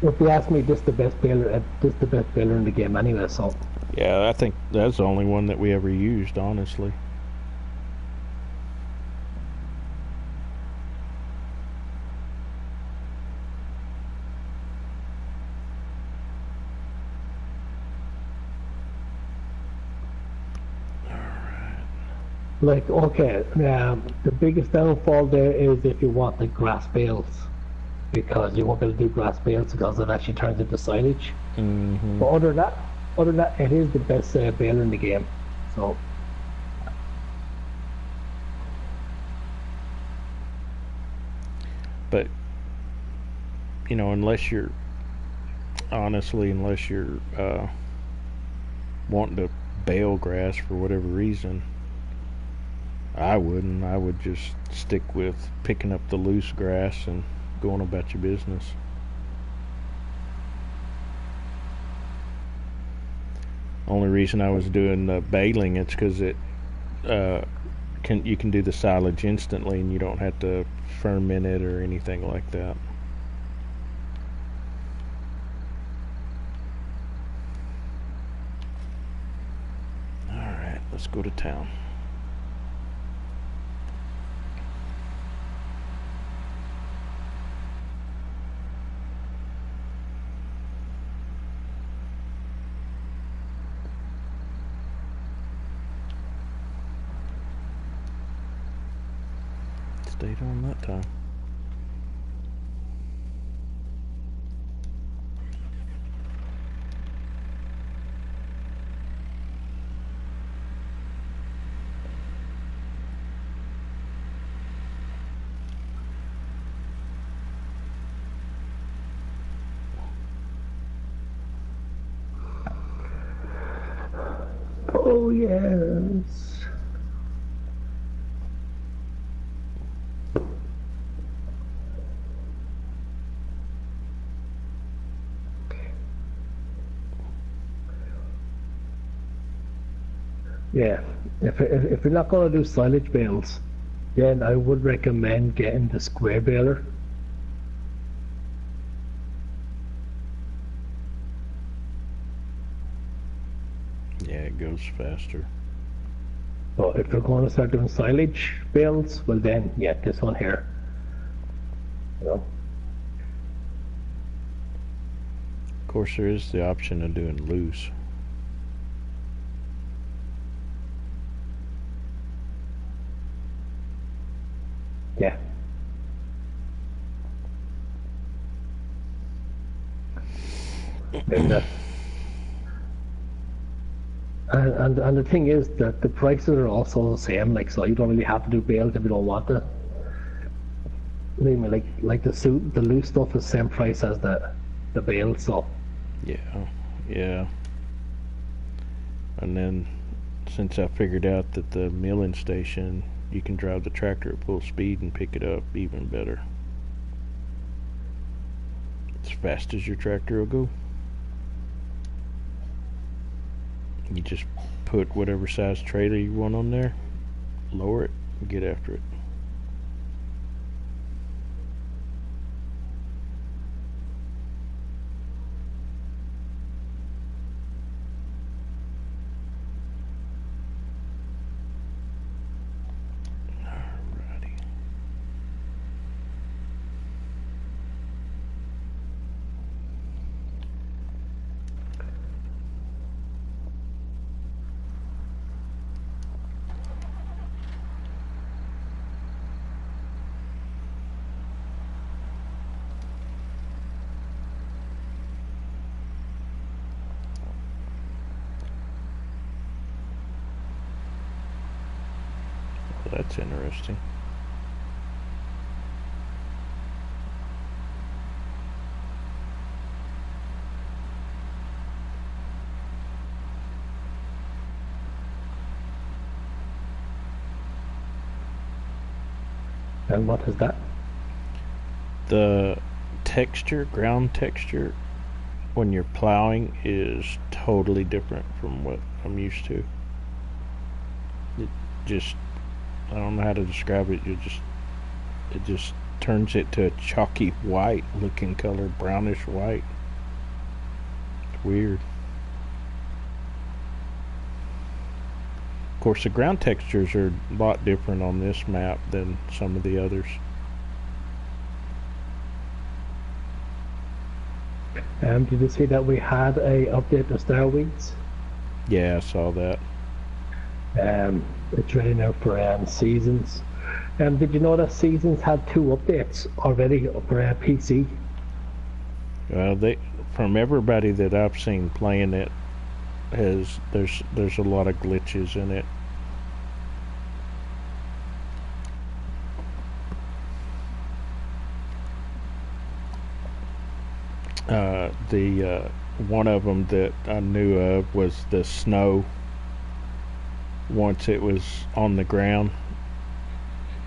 if you ask me, this the best baler in the game anyway. So Yeah, I think that's the only one that we ever used, honestly. like okay, the biggest downfall there is if you want the grass bales because you won't be able to do grass bales because it actually turns into silage. Mm-hmm. But other than that, it is the best baler in the game. So But unless you're wanting to bale grass for whatever reason, I wouldn't. I would just stick with picking up the loose grass and going about your business. Only reason I was doing baling it's because it you can do the silage instantly and you don't have to ferment it or anything like that. All right, let's go to town. Stayed on that time. oh yes. Yeah, if you're not going to do silage bales, then I would recommend getting the square baler. Yeah, it goes faster. But if you're going to start doing silage bales, well then, yeah, this one here. You know, Of course, there is the option of doing loose. yeah. And, and the thing is that the prices are also the same. Like, so you don't really have to do bales if you don't want to. I mean, like the loose stuff is the same price as the bale. So Yeah, yeah. And then, since I figured out that the milling station, you can drive the tractor at full speed and pick it up even better. As fast as your tractor will go. You just put whatever size trailer you want on there, lower it, and get after it. Alrighty. Well, that's interesting. And what is that? The ground texture, when you're plowing, is totally different from what I'm used to. It just, I don't know how to describe it. It just turns it to a chalky white looking color, brownish white. It's weird. Of course, the ground textures are a lot different on this map than some of the others. Did you see that we had a update to Star Weeks? Yeah, I saw that. It's ready now for Seasons. Did you know that Seasons had 2 updates already for PC? From everybody that I've seen playing it, there's a lot of glitches in it. The one of them that I knew of was the snow. Once it was on the ground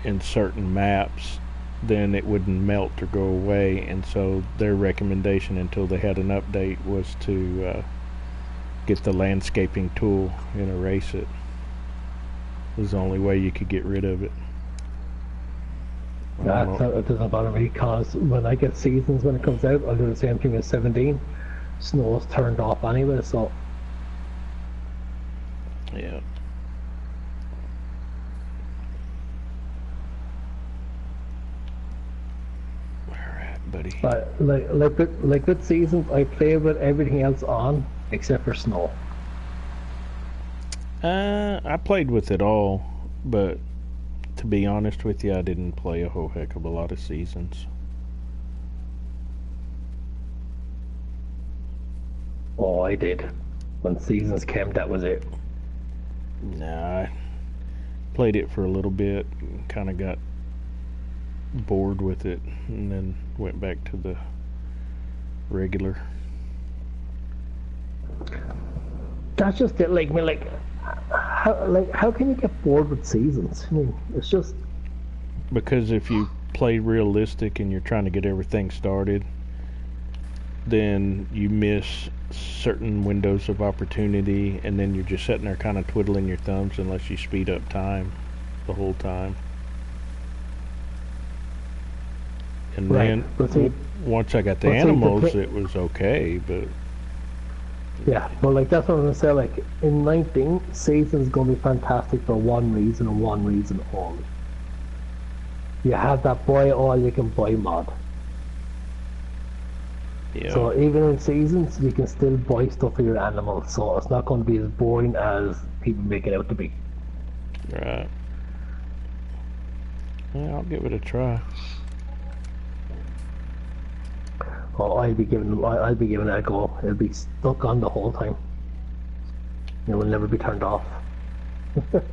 in certain maps, then it wouldn't melt or go away, and so their recommendation until they had an update was to get the landscaping tool and erase it. It was the only way you could get rid of it. It doesn't bother me, because when I get Seasons, when it comes out, I'll do the same thing as 17. Snow's turned off anyway, so... Yeah. Buddy. But like with Seasons, I play with everything else on except for snow. I played with it all, but to be honest with you, I didn't play a whole heck of a lot of Seasons. Oh, I did. When Seasons came, that was it. Nah, I played it for a little bit and kind of got bored with it, and then went back to the regular. That's just it. How can you get bored with Seasons? I mean, it's just because if you play realistic and you're trying to get everything started, then you miss certain windows of opportunity, and then you're just sitting there kind of twiddling your thumbs unless you speed up time the whole time. And right. then once I got the animals, it was okay, but... Yeah, but that's what I'm going to say, in 19, Seasons going to be fantastic for one reason and one reason only. You have that buy all you can buy mod. Yeah. So even in Seasons, you can still buy stuff for your animals, so it's not going to be as boring as people make it out to be. Right. Yeah, I'll give it a try. Oh, I'll be giving it a go. It'll be stuck on the whole time. It will never be turned off. Alright,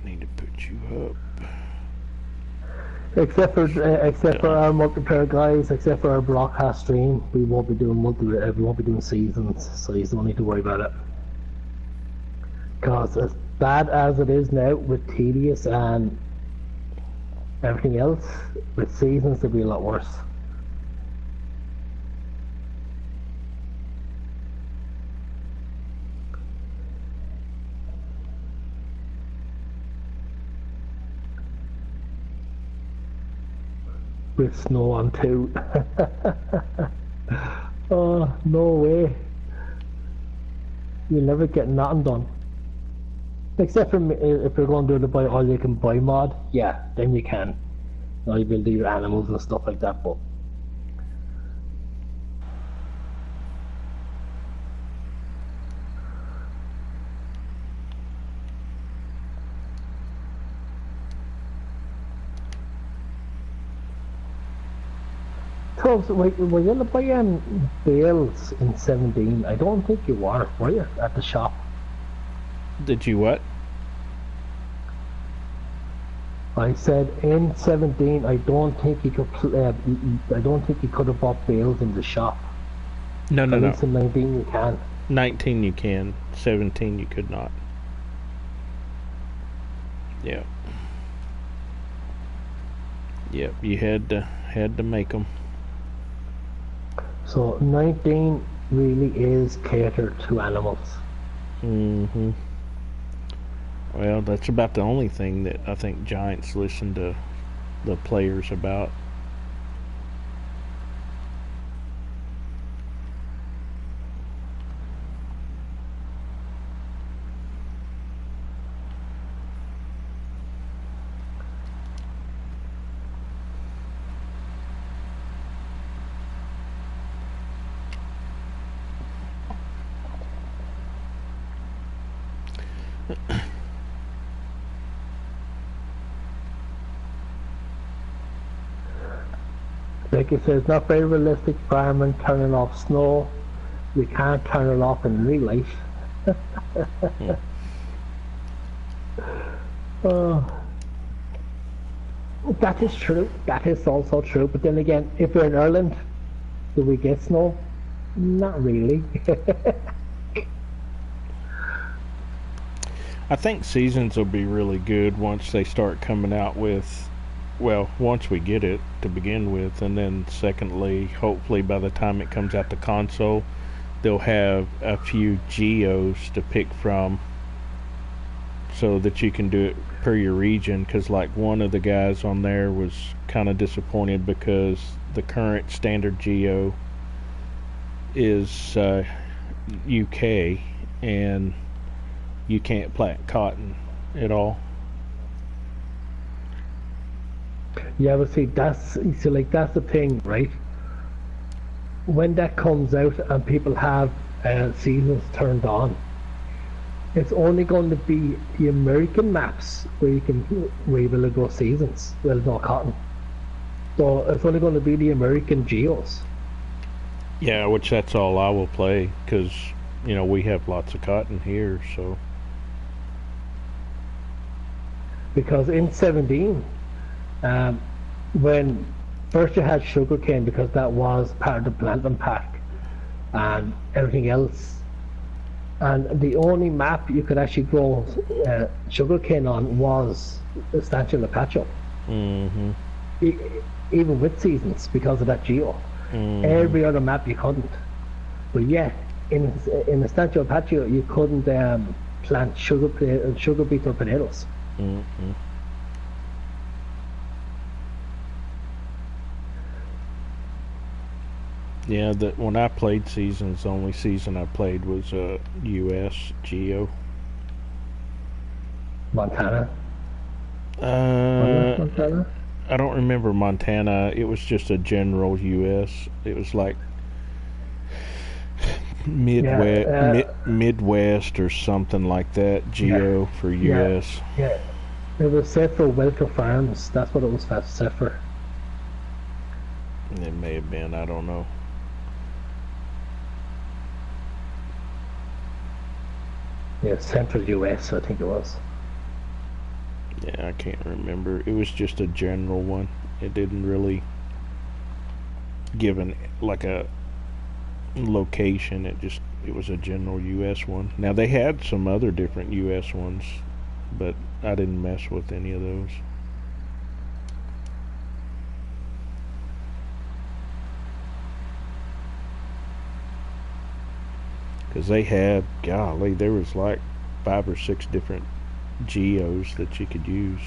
need to put you up. Except for our multiplayer guys, except for our broadcast stream, we won't be doing Seasons, so you don't need to worry about it. Because as bad as it is now with Tedious and everything else, with Seasons it'll be a lot worse. With snow on too. Oh, no way. You'll never get nothing done. Except for if you're going to do the buy all you can buy mod, yeah, then you can. Now you will do your animals and stuff like that, but Tubbs, were you able to buy bales in 17? I don't think you were you, at the shop? Did you what? I said in 17, I don't think you could. I don't think you could have bought bales in the shop. No. At least in 19 you can. 19 you can. 17 you could not. Yeah. Yep. You had to make them. So 19 really is catered to animals. Mm-hmm. Well, that's about the only thing that I think Giants listen to the players about. Like you said, it's not very realistic firemen turning off snow. We can't turn it off in real life. uh, that is true. That is also true. But then again, if we're in Ireland, do we get snow? Not really. I think seasons will be really good once they start coming out with, well, once we get it to begin with, and then secondly, hopefully by the time it comes out to console, they'll have a few geos to pick from so that you can do it per your region. Because like one of the guys on there was kind of disappointed because the current standard geo is UK, and you can't plant cotton at all. Yeah, but see, that's the thing, right? When that comes out and people have seasons turned on, it's only going to be the American maps where you will go seasons. Well, no cotton. So it's only going to be the American geos. Yeah, which that's all I will play because we have lots of cotton here, so. Because in 17, when first you had sugarcane because that was part of the planting pack and everything else, and the only map you could actually grow sugarcane on was Stanchion Apache. Mm-hmm. Even with seasons because of that geo. Mm-hmm. Every other map you couldn't. But yeah, in the Stanchion Apache you couldn't plant sugar beets or potatoes. Mm-hmm. Yeah, when I played seasons, the only season I played was U.S. Geo. Montana? Montana? I don't remember Montana. It was just a general U.S. It was like Midwest or something like that. Geo for U.S. Yeah. It was set for Welker Farms. That's what it was set for. It may have been. I don't know. Yeah, Central U.S. I think it was. Yeah, I can't remember. It was just a general one. It didn't really give a location. It was a general U.S. one. Now they had some other different U.S. ones, but I didn't mess with any of those. Because they had, golly, there was like 5 or 6 different geos that you could use.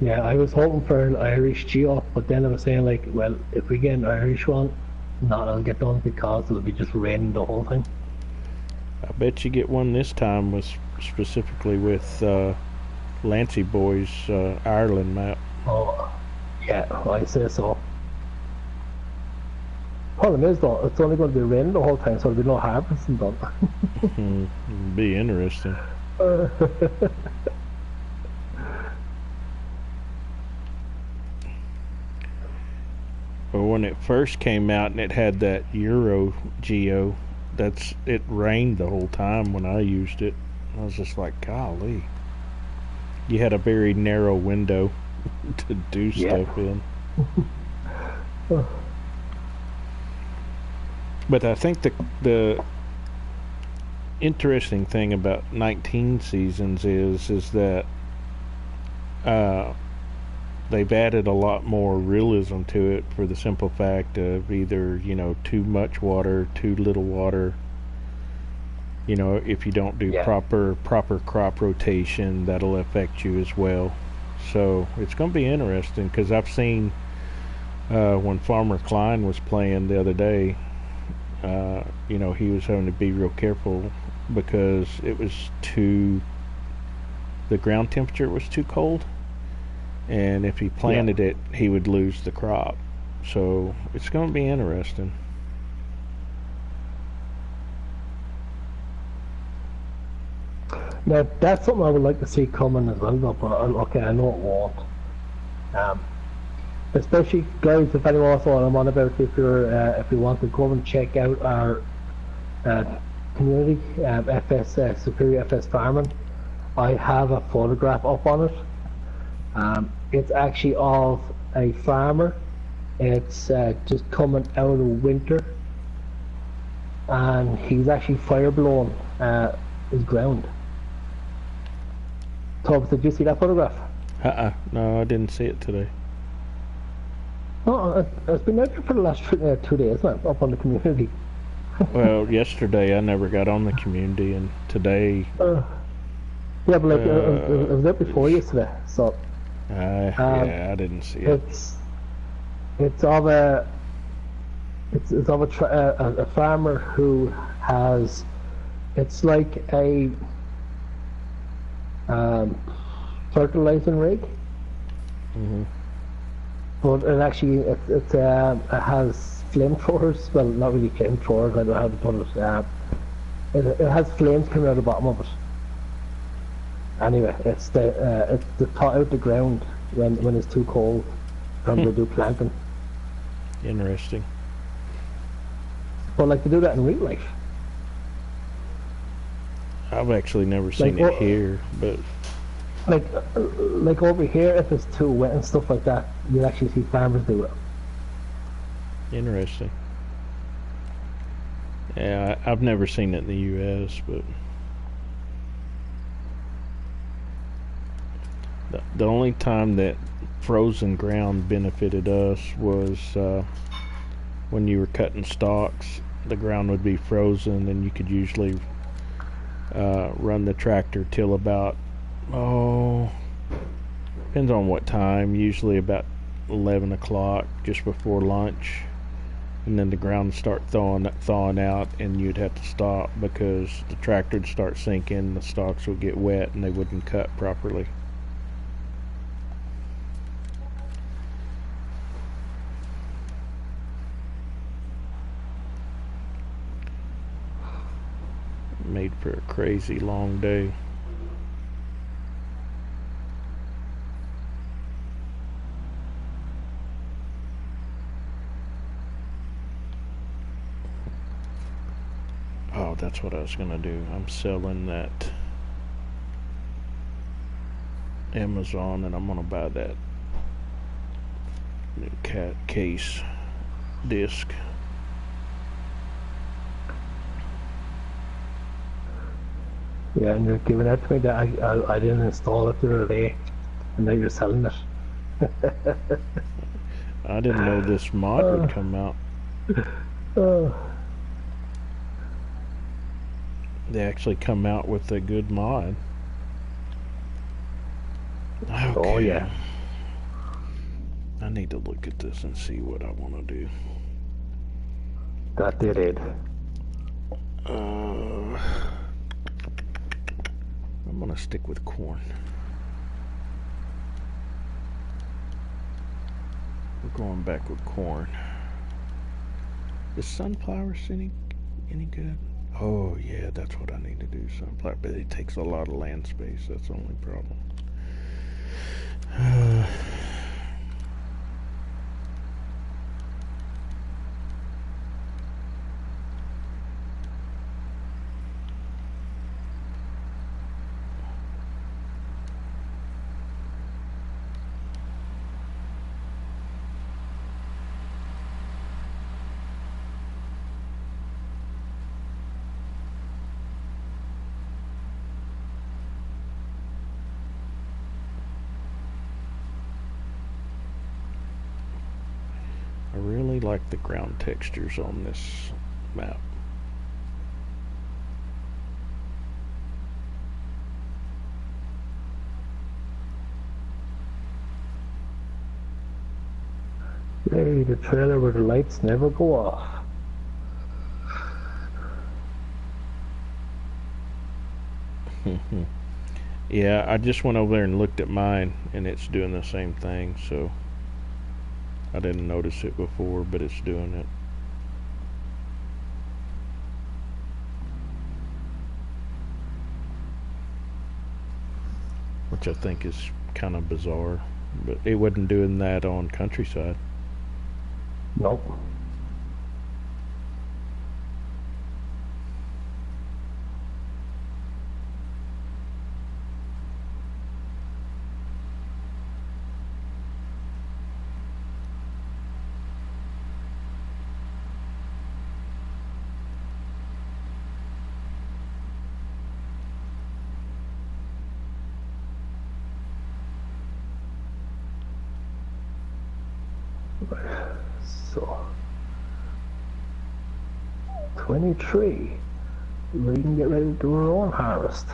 Yeah, I was hoping for an Irish geo, but then I was saying like, well, if we get an Irish one, not it'll get done because it'll be just raining the whole thing. I bet you get one this time was specifically with Lancy Boy's Ireland map. Oh, yeah, I say so. Problem is though, it's only going to be raining the whole time, so there'll be no harvesting done. It'd be interesting. But when it first came out and it had that Euro Geo, it rained the whole time when I used it. I was just like, golly. You had a very narrow window to do Yeah. stuff in. But I think the interesting thing about 19 seasons is that they've added a lot more realism to it for the simple fact of either, too much water, too little water. If you don't do proper crop rotation, that'll affect you as well. So it's going to be interesting because I've seen when Farmer Klein was playing the other day, he was having to be real careful because the ground temperature was too cold, and if he planted it, he would lose the crop. So it's going to be interesting. Now, that's something I would like to see coming as well, but okay, I know it won't. Especially, guys, if anyone wants what I'm on about, if you want to go and check out our community, Superior FS Farming, I have a photograph up on it. It's actually of a farmer. It's just coming out of winter, and he's actually fire blowing his ground. Tubbs, did you see that photograph? No, I didn't see it today. Oh, it's been out there for the last 2 days, man, up on the community. Well, yesterday I never got on the community, and today... yeah, but like, it was there before yesterday, so... yeah, I didn't see it. It's of a farmer who has... It's like a... fertilizing rig. Mm-hmm. But it actually it has flamethrowers. Well, not really flamethrowers. I don't know how to put it. It has flames coming out the bottom of it. Anyway, it's to thaw out the ground when it's too cold and they do planting. Interesting. But like to do that in real life. I've actually never seen it here, but like over here, if it's too wet and stuff like that, you actually see farmers do it. Interesting. Yeah, I've never seen it in the U.S., but the only time that frozen ground benefited us was when you were cutting stalks. The ground would be frozen, and you could usually run the tractor till about, depends on what time, usually about 11 o'clock, just before lunch, and then the ground would start thawing out, and you'd have to stop because the tractor would start sinking, the stalks would get wet, and they wouldn't cut properly. Made for a crazy long day. Oh, that's what I was gonna do. I'm selling that Amazon, and I'm gonna buy that new case disc. Yeah, and you're giving that to me that I didn't install it the other day, and now you're selling it. I didn't know this mod would come out. They actually come out with a good mod. Okay. Oh yeah. I need to look at this and see what I want to do. That did it. I'm gonna stick with corn. We're going back with corn. Is sunflowers any good? Oh yeah, that's what I need to do. Sunflower, but it takes a lot of land space. That's the only problem. like the ground textures on this map. Yay, the trailer where the lights never go off. Yeah, I just went over there and looked at mine, and it's doing the same thing, so I didn't notice it before, but it's doing it. Which I think is kind of bizarre, but it wasn't doing that on Countryside. Nope. So 23. We can get ready to do our own harvest.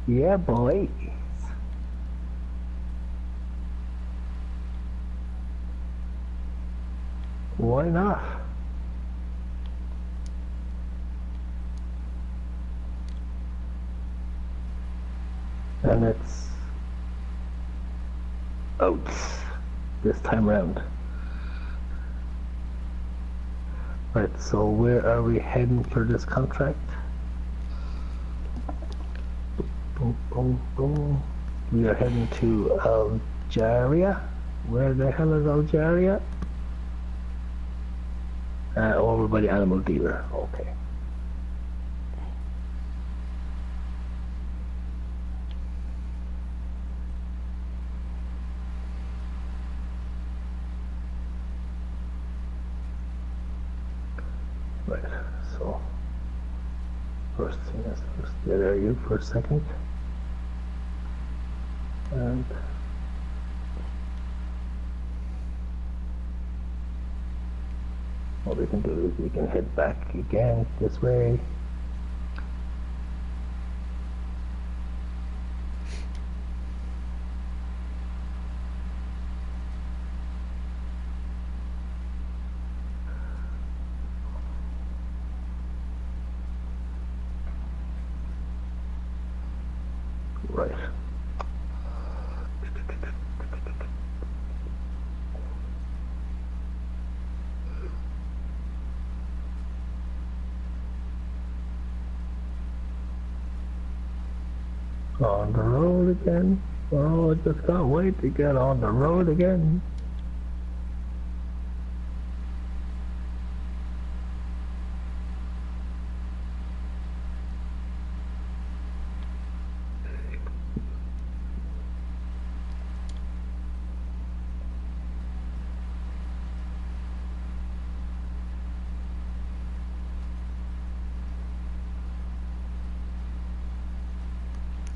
Yeah, boy. Why not? And it's oats this time around. Right, so where are we heading for this contract? Boom, boom, boom. We are heading to Algeria. Where the hell is Algeria? Over by the animal dealer. Okay. Right, so first thing is first there you for a second. And what we can do is we can head back again this way. Right. On the road again. Oh, I just can't wait to get on the road again.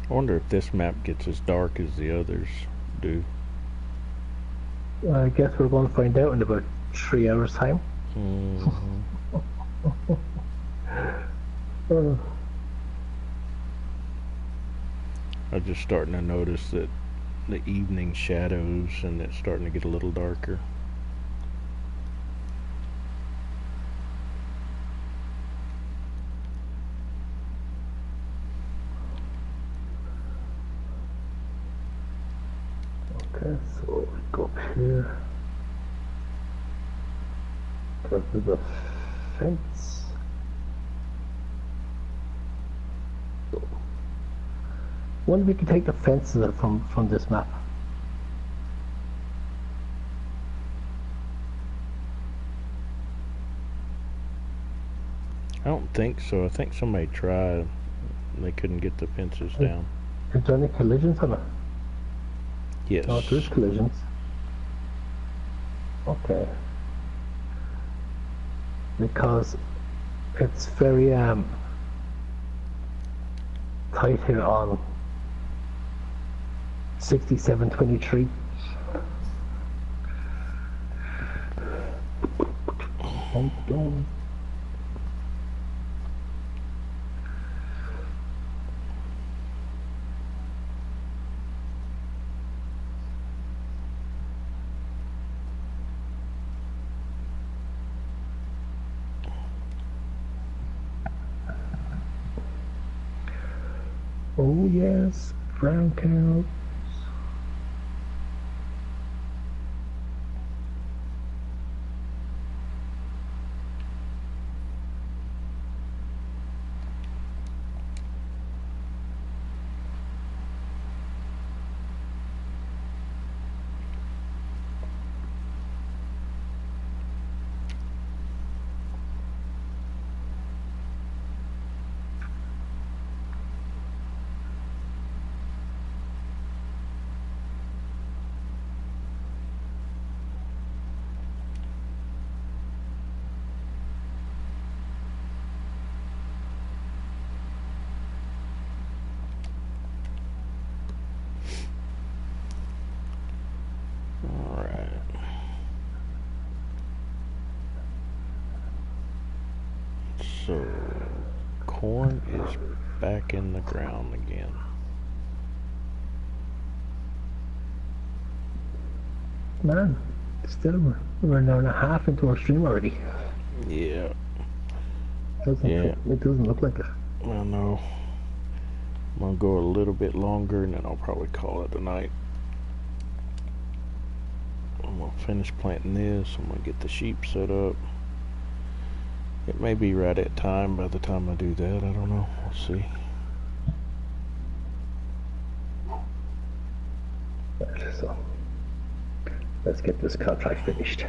I wonder if this map gets as dark as the others do. I guess we're going to find out in about 3 hours time. I'm just starting to notice that the evening shadows, and it's starting to get a little darker. Okay, so we go up here. Go to the fence. So, wonder if we can take the fences from this map. I don't think so. I think somebody tried. They couldn't get the fences down. Is there any collisions on it? Yes. Oh, there's collisions. Okay. Because it's very tight here on 6723. Pump done. Oh yes, brown cow. So, corn is back in the ground again. Man, still we're an hour and a half into our stream already. Yeah. It doesn't look like it. I know. I'm gonna go a little bit longer and then I'll probably call it a night. I'm gonna finish planting this. I'm gonna get the sheep set up. It may be right at time by the time I do that. I don't know. We'll see. So, let's get this contract finished.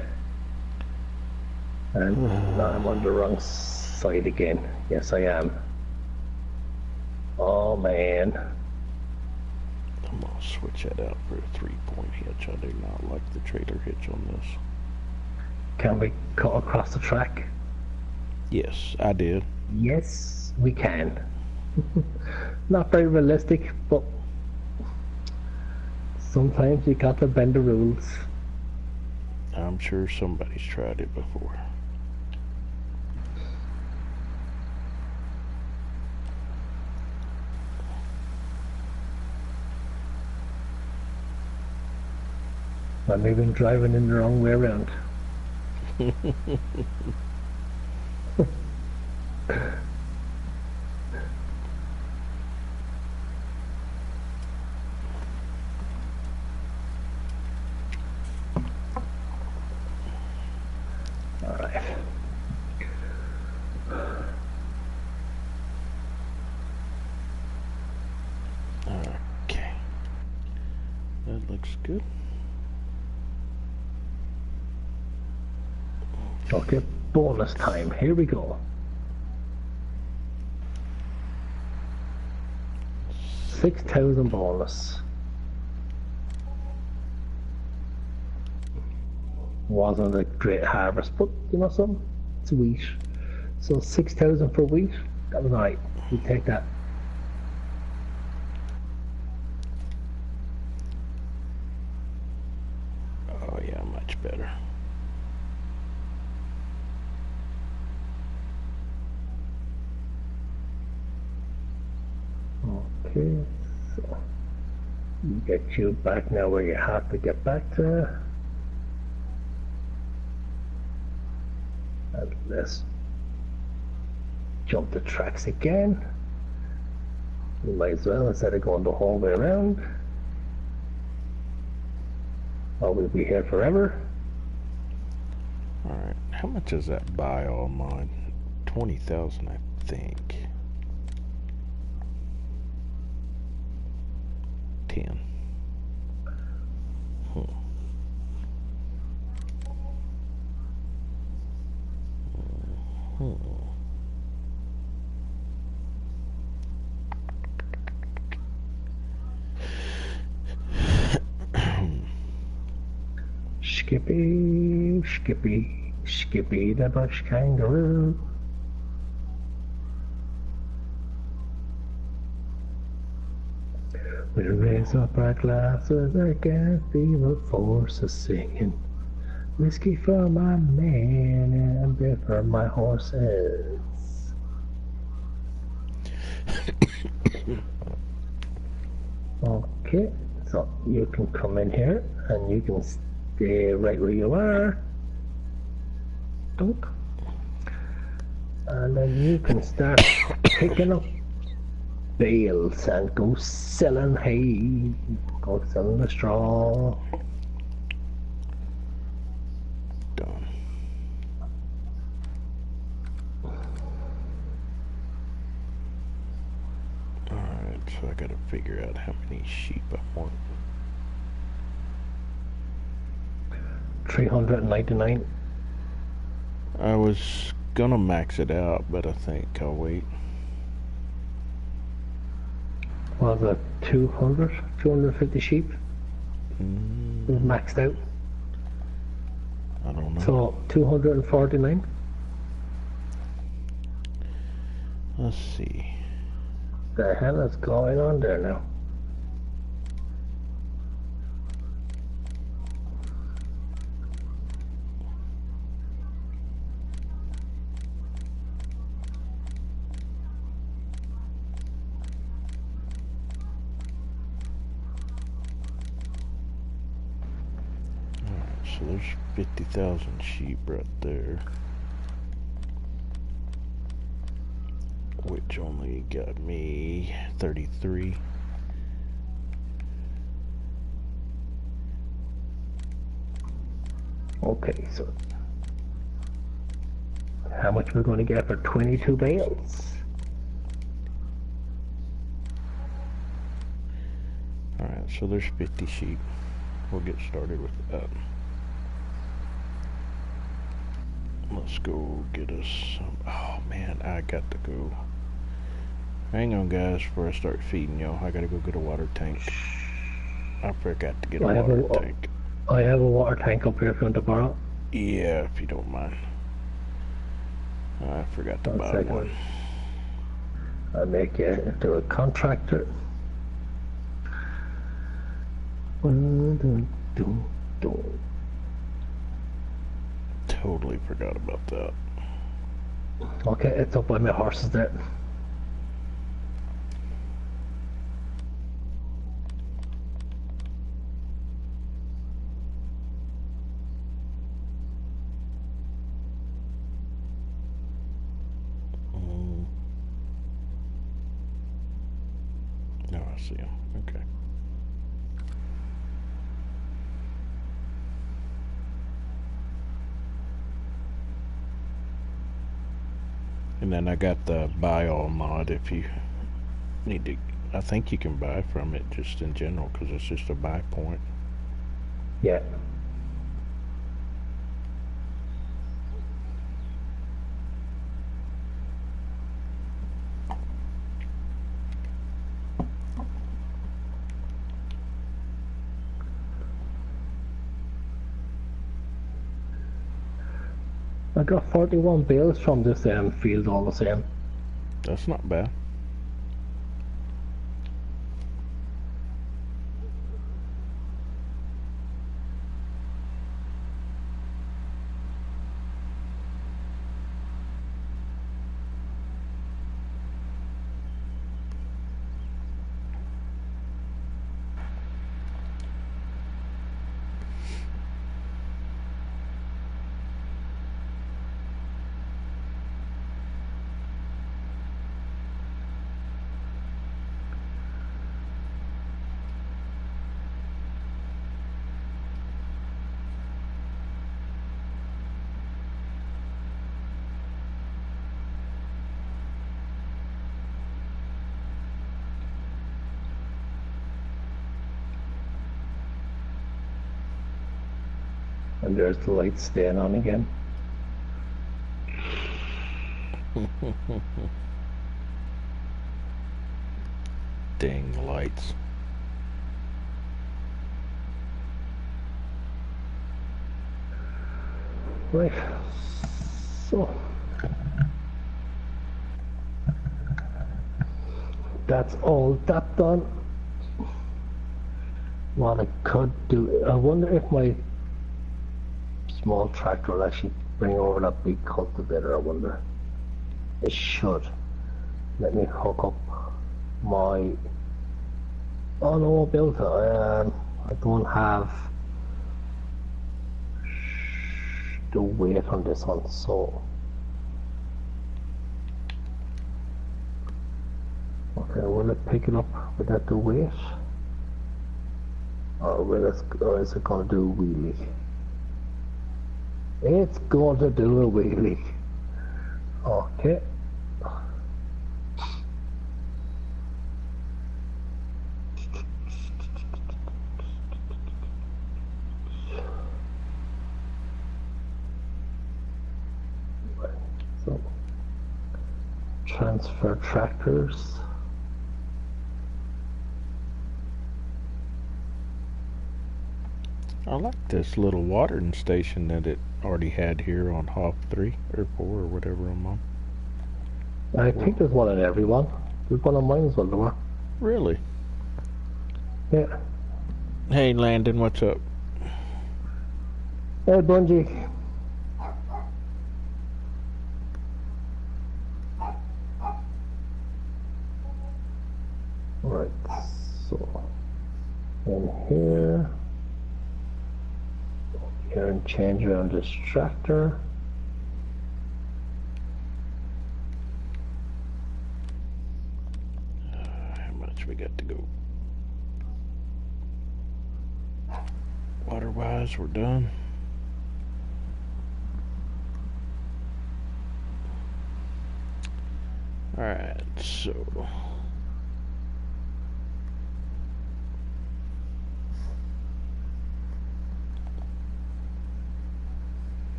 And now I'm on the wrong side again. Yes, I am. Oh man. I'm gonna switch that out for a 3-point hitch. I do not like the trailer hitch on this. Can we cut across the track? Yes, I did. Yes, we can. Not very realistic, but sometimes you got to bend the rules. I'm sure somebody's tried it before. I'm even driving in the wrong way around. Alright. Okay. That looks good. Okay, bonus time. Here we go. 6,000 bonus. Wasn't a great harvest, but you know something? It's wheat. So 6,000 for wheat, that was alright. We take that. Oh yeah, much better. Okay, so you get you back now where you have to get back to. And let's jump the tracks again. We might as well, instead of going the whole way around. Or we'll be here forever. Alright, how much does that buy all mine? 20,000, I think. 10. Skippy, Skippy, Skippy the bush kangaroo. We'll raise up our glasses against evil forces singing. Whiskey for my man and beer for my horses. Okay, so you can come in here and you can stay right where you are. Dunk. And then you can start picking up bales and go selling hay, go selling the straw. Done. Alright, so I gotta figure out how many sheep I want. 399. I was gonna max it out, but I think I'll wait. Was it 200? 250 sheep? Was maxed out. I don't know. So 249. Let's see. The hell is going on there now? So there's 50,000 sheep right there, which only got me 33. Okay, so how much we're going to get for 22 bales? Alright, so there's 50 sheep. We'll get started with that. Let's go get us some. Oh man, I got to go. Hang on, guys, before I start feeding y'all. I gotta go get a water tank. I forgot to get a water tank. I have a water tank up here if you want to borrow. Yeah, if you don't mind. I forgot to buy one. I'll make it into a contractor. Totally forgot about that. Okay, it's up by my horses there. No, I see him. Okay. And then I got the buy all mod if you need to. I think you can buy from it just in general because it's just a buy point. Yeah. I got 41 bales from this field all the same. That's not bad. And there's the lights staying on again. Dang lights. Right. So that's all that done. What I could do, I wonder if my small tractor will actually bring over that big cultivator, I wonder. It should. Let me hook up my... Oh no, I built it. I don't have the weight on this one, so... Okay, will it pick it up without the weight? Or is it going to do a wheelie? It's going to do a wheelie. Okay. So, transfer tractors. I like this little watering station that it already had here on Hop 3 or 4 or whatever I'm on. I think there's one on everyone. There's one on mine as well, there. Really? Yeah. Hey Landon, what's up? Hey Bungie. Right, so in here and change around this tractor. How much we got to go? Water wise, we're done. Alright, so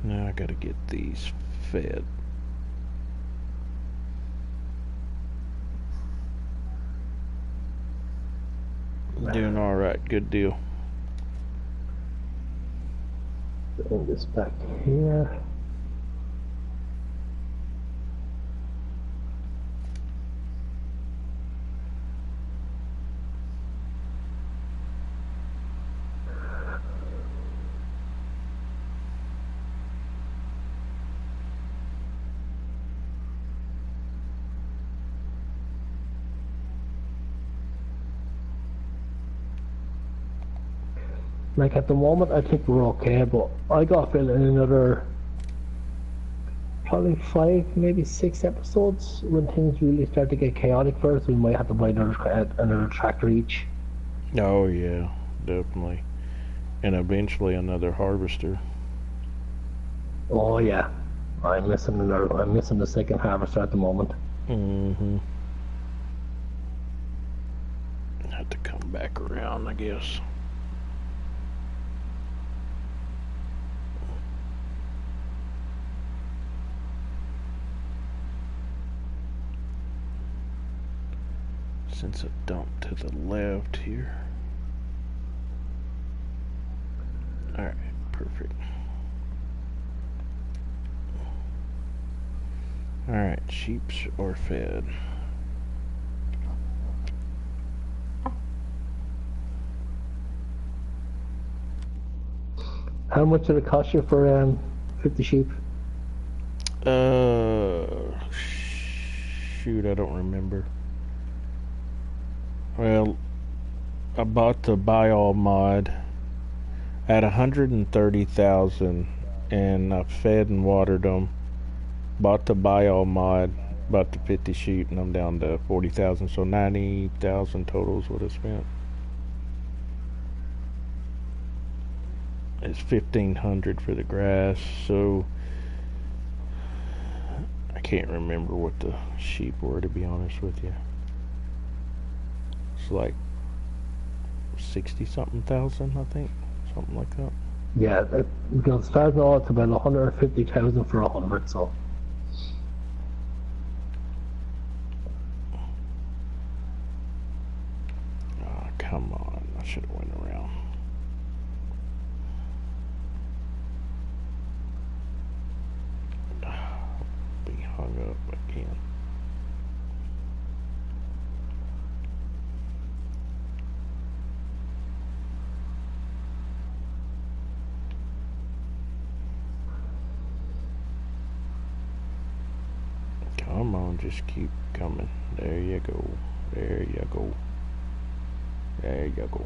now I gotta get these fed. Doing alright, good deal. Bring this back here. Like at the moment, I think we're okay, but I got in another probably 5, maybe 6 episodes when things really start to get chaotic for us. We might have to buy another tractor each. Oh yeah, definitely. And eventually another harvester. Oh yeah, I'm missing the second harvester at the moment. Mm-hmm. Have to come back around, I guess. Since I dumped to the left here. Alright, perfect. Alright, sheeps are fed. How much did it cost you for 50 sheep? Shoot, I don't remember. Well, I bought the buy all mod at 130,000 and I fed and watered them. Bought the buy all mod, bought the 50 sheep, and I'm down to 40,000, so 90,000 total is what I spent. It's 1,500 for the grass, so I can't remember what the sheep were, to be honest with you. It's like 60-something thousand, I think, something like that. Yeah, because starting out it's about 150,000 for 100, so. Oh, come on, I should have went around. Be hung up again. Come on, just keep coming. There you go. There you go. There you go.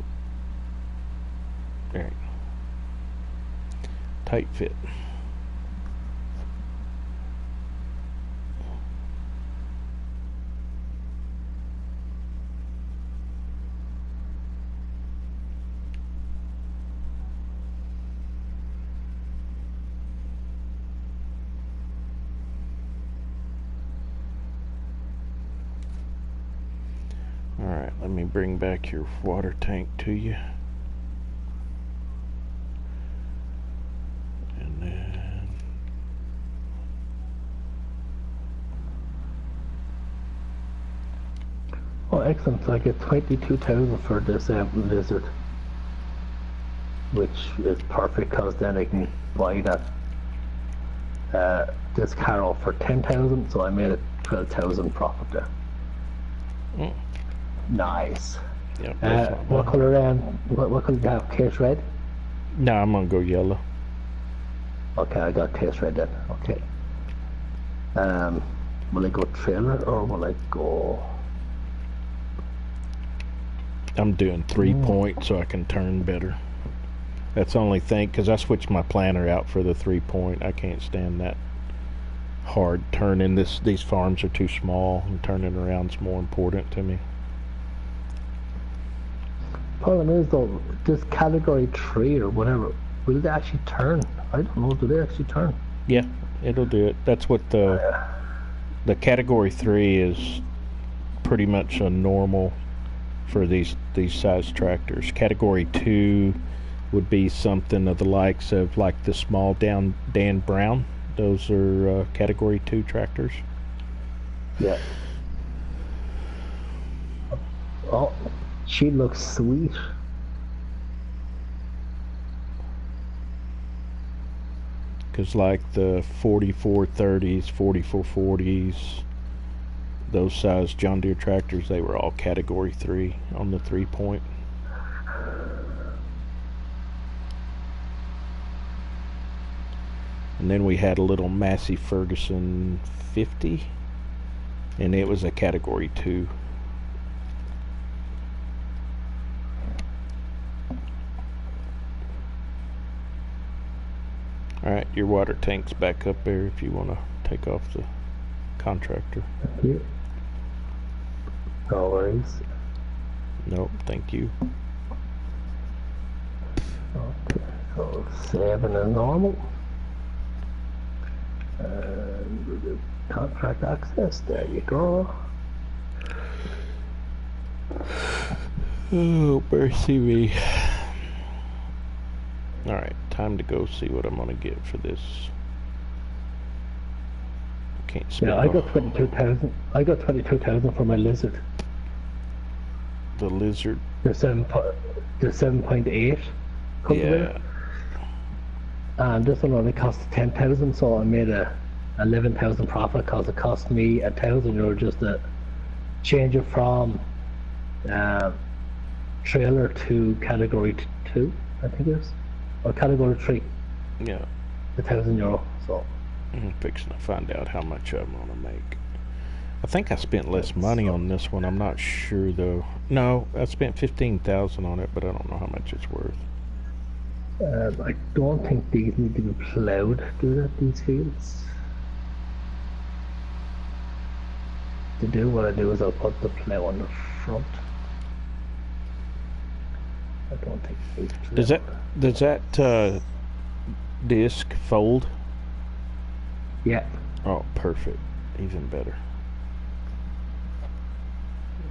There you go. Tight fit. Alright, let me bring back your water tank to you. And then... Oh, excellent. So I get 22,000 for this lizard. Which is perfect because then I can buy that this carol for 10,000, so I made a 12,000 profit there. Mm. Nice. Yep, what color what color do you have? Case red? No, I'm gonna go yellow. Okay, I got case red then. Okay. Will I go trailer or will I go? I'm doing 3-point so I can turn better. That's the only thing, because I switched my planner out for the 3-point. I can't stand that hard turning. These farms are too small, and turning around's more important to me. Problem is though, this category 3 or whatever, will they actually turn? I don't know, do they actually turn? Yeah, it'll do it. That's what the category 3 is pretty much a normal for these size tractors. Category 2 would be something of the likes of like the small Dan Brown. Those are category 2 tractors. Yeah. Oh, she looks sweet. Because like the 4430s, 4440s, those size John Deere tractors, they were all category 3 on the 3-point. And then we had a little Massey Ferguson 50, and it was a category 2. Alright, your water tank's back up there if you want to take off the contractor. Thank you. No worries. Nope, thank you. Okay, so 7 is normal. And we'll do contract access. There you go. Oh, mercy me. Alright, time to go see what I'm gonna get for this. Can't spend. Yeah, I got 22,000. I got 22,000 for my lizard. The lizard. The 7.8 cultivator. Yeah. And this one only cost 10,000, so I made a 11,000 profit because it cost me €1,000 just to change it from trailer to category 2, I think it is, or category 3. Yeah. €1,000. So I'm fixing to find out how much I'm gonna make. I think I spent less money on this one. I'm not sure though. No, I spent 15,000 on it, but I don't know how much it's worth. I don't think these need to be plowed, do they, these fields? To do what I do is I'll put the plow on the front. I don't think it needs plowed. Does that disc fold? Yeah. Oh, perfect. Even better.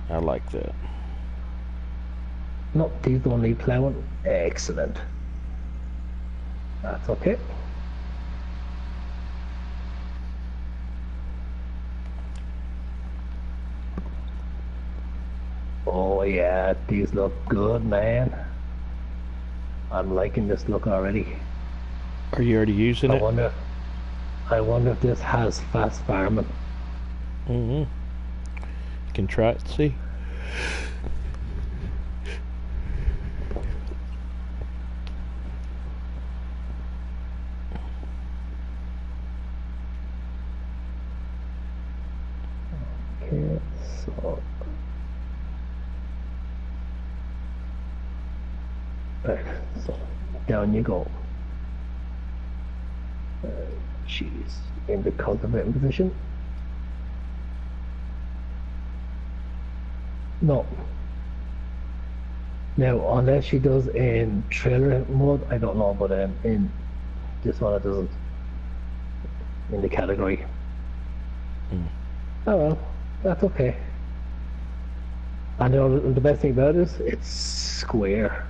I like that. No, these don't need plowing. Excellent. That's okay. Oh yeah, these look good, man. I'm liking this look already. Are you already using it? I wonder if this has fast farming. You can try it and see. So, right, so down you go. She's in the cultivating position. No. Now, unless she does in trailer mode, I don't know, but in this one it doesn't. In the category. Oh well, that's okay. And the best thing about it is it's square.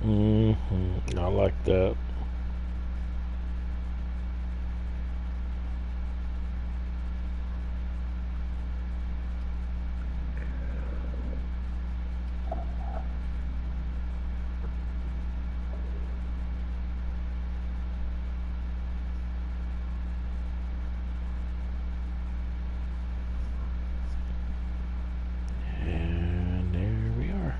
I like that. And there we are.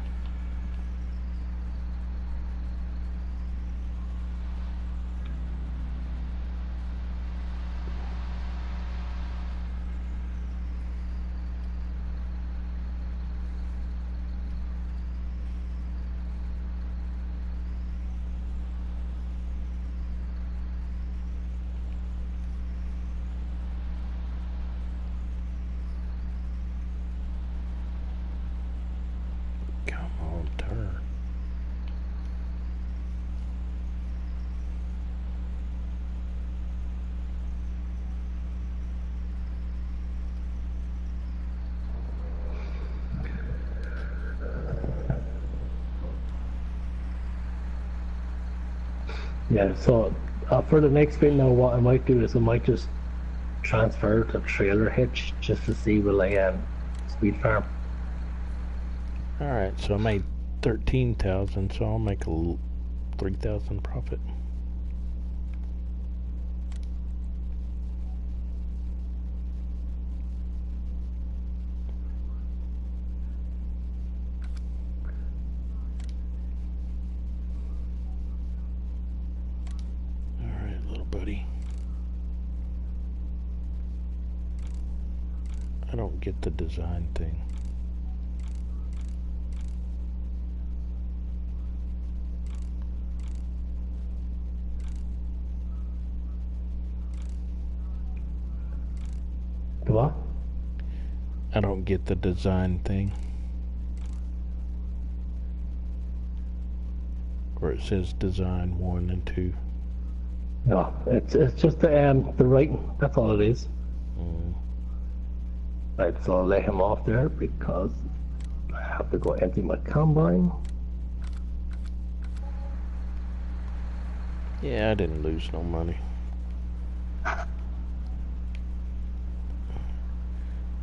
Come on, turn. Yeah, so for the next bit now, what I might do is I might just transfer to trailer hitch just to see will I speed farm. Alright, so I made 13,000, so I'll make a 3,000 profit. Alright, little buddy. I don't get the design thing. What? I don't get the design thing. Where it says design 1 and 2. No, it's just the writing. That's all it is. Right, so I'll let him off there because I have to go empty my combine. Yeah, I didn't lose no money.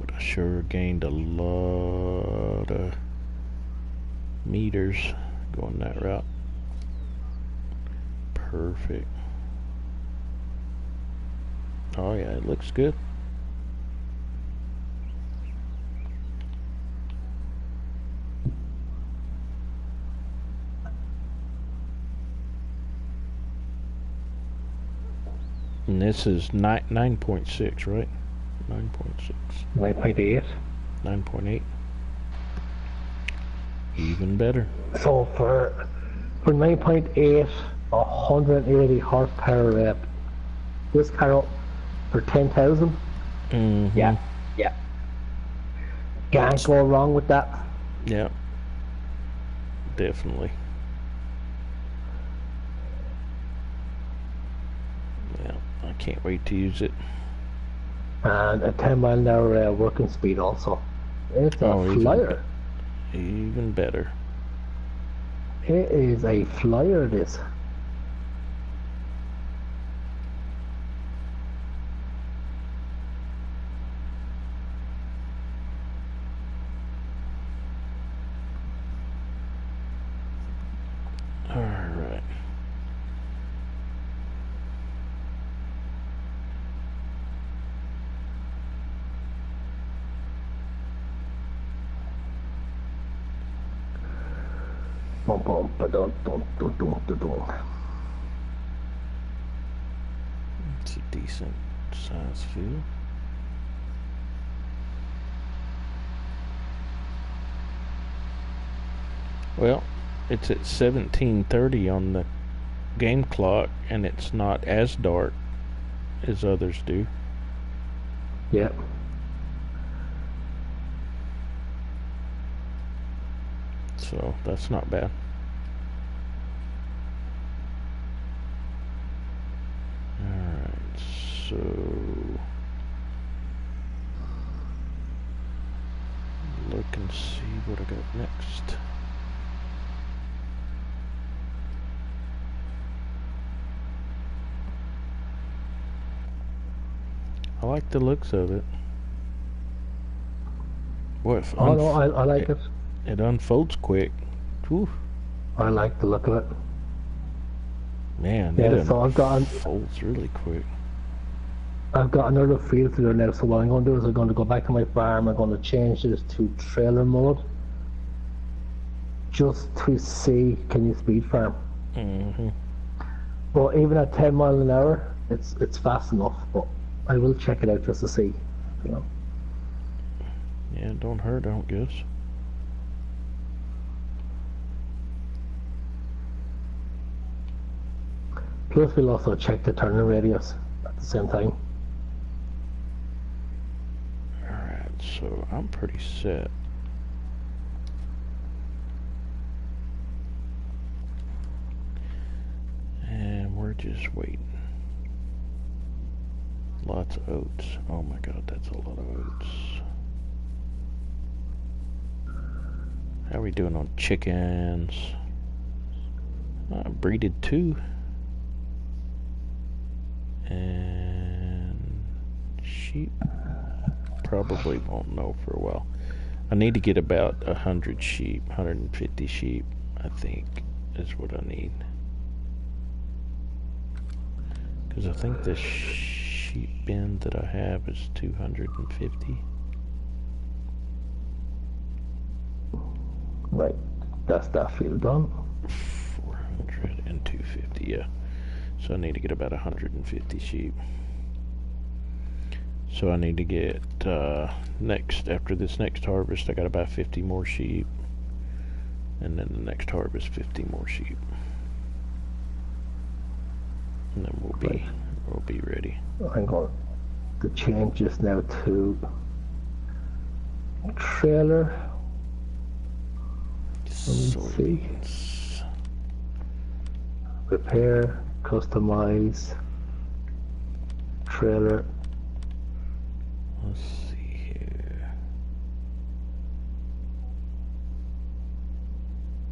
But I sure gained a lot of meters going that route. Perfect. Oh yeah, it looks good. And this is 9.6, right? 9.6. 9.8. 9.8. Even better. So for 9.8, 180 horsepower rep. This car for 10,000. Yeah. Can't go wrong with that. Yeah. Definitely. Yeah, I can't wait to use it. And a 10 mile an hour working speed also. It's a flyer. Even better. It is a flyer, this. Alright. Boom, boom, ba-dum, dum, dum, dum, dum, dum. It's a decent size field. Well, it's at 17:30 on the game clock, and it's not as dark as others do. Yeah. So that's not bad. Alright, so look and see what I got next. I like the looks of it. What? Oh no, I like it. It unfolds quick. Whew. I like the look of it. Man, Yeah, it so unfolds really quick. I've got another field to do now, so what I'm going to do is I'm going to go back to my farm. I'm going to change this to trailer mode just to see can you speed farm. Mm-hmm. But even at 10 miles an hour, it's fast enough. But I will check it out just to see, you know. Yeah, it don't hurt, I don't guess. Plus, we'll also check the turning radius at the same time. Alright, so I'm pretty set. And we're just waiting. Lots of oats. Oh my god, that's a lot of oats. How are we doing on chickens? I breeded 2. And sheep, probably won't know for a while. I need to get about 100 sheep, 150 sheep, I think, is what I need. Because I think the sheep bin that I have is 250. Right, that's that field done. 400 and 250, yeah. So I need to get about 150 sheep. So I need to get after this next harvest, I got about 50 more sheep, and then the next harvest 50 more sheep, and then we'll be ready. I'm going to change this now to trailer. Soybeans. Repair, customize, trailer. Let's see here.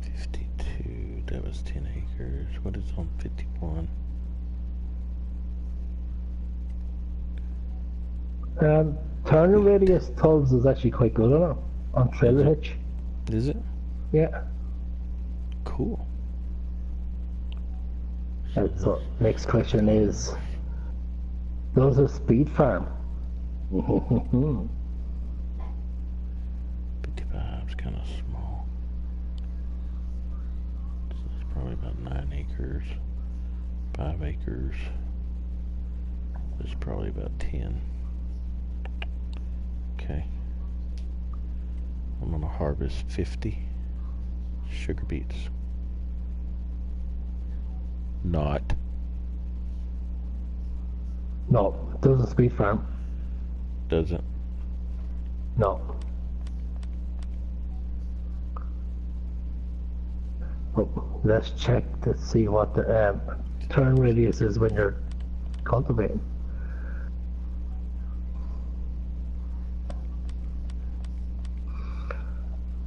52, that was 10 acres. What is on 51? Turning radius Tubbs is actually quite good on trailer hitch. Is it? Yeah. Cool. So next question is, does a speed farm? 55 is kind of small. So it's probably about 9 acres, 5 acres. It's probably about 10. Okay. I'm gonna harvest 50 sugar beets. Not. No, doesn't speed farm. Doesn't. No. But let's check to see what the turn radius is when you're cultivating.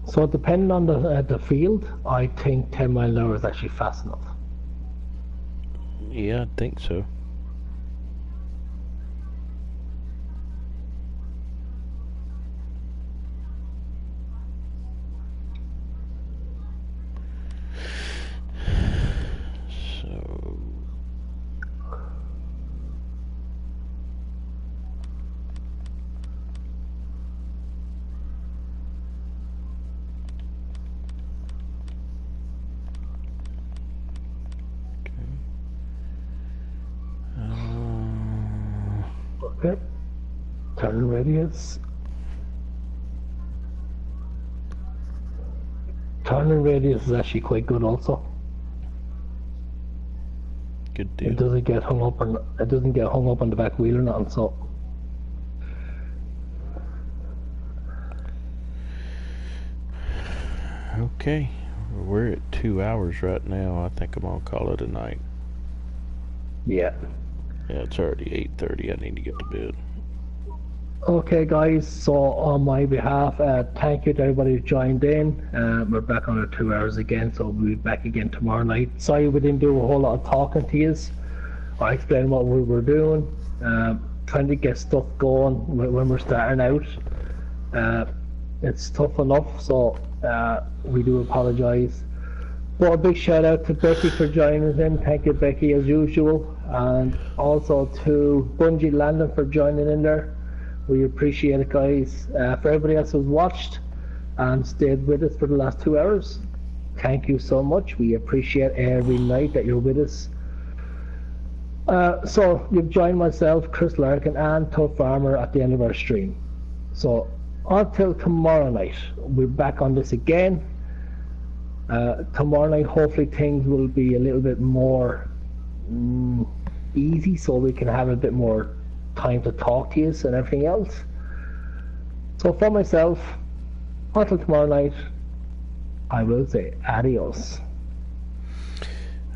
So depending on the field, I think 10 mile an hour is actually fast enough. Yeah, I think so. So Okay. Turn radius. Turn landing radius is actually quite good also. Good deal. It doesn't get hung up on the back wheel or nothing, so. Okay, we're at 2 hours right now. I think I'm gonna call it a night. Yeah. Yeah, it's already 8:30. I need to get to bed. Okay, guys. So on my behalf, thank you to everybody who joined in. We're back on our 2 hours again, so we'll be back again tomorrow night. Sorry we didn't do a whole lot of talking to you. I explained what we were doing, trying to get stuff going when we're starting out. It's tough enough, so we do apologise. But a big shout out to Becky for joining us in. Thank you, Becky, as usual. And also to Bungee Landon for joining in there. We appreciate it, guys. For everybody else who's watched and stayed with us for the last 2 hours, thank you so much. We appreciate every night that you're with us. So you've joined myself, Chris Larkin, and Tubbfarmer at the end of our stream. So until tomorrow night, we're back on this again. Tomorrow night, hopefully things will be a little bit more easy, so we can have a bit more time to talk to you and everything else. So for myself, until tomorrow night, I will say adios.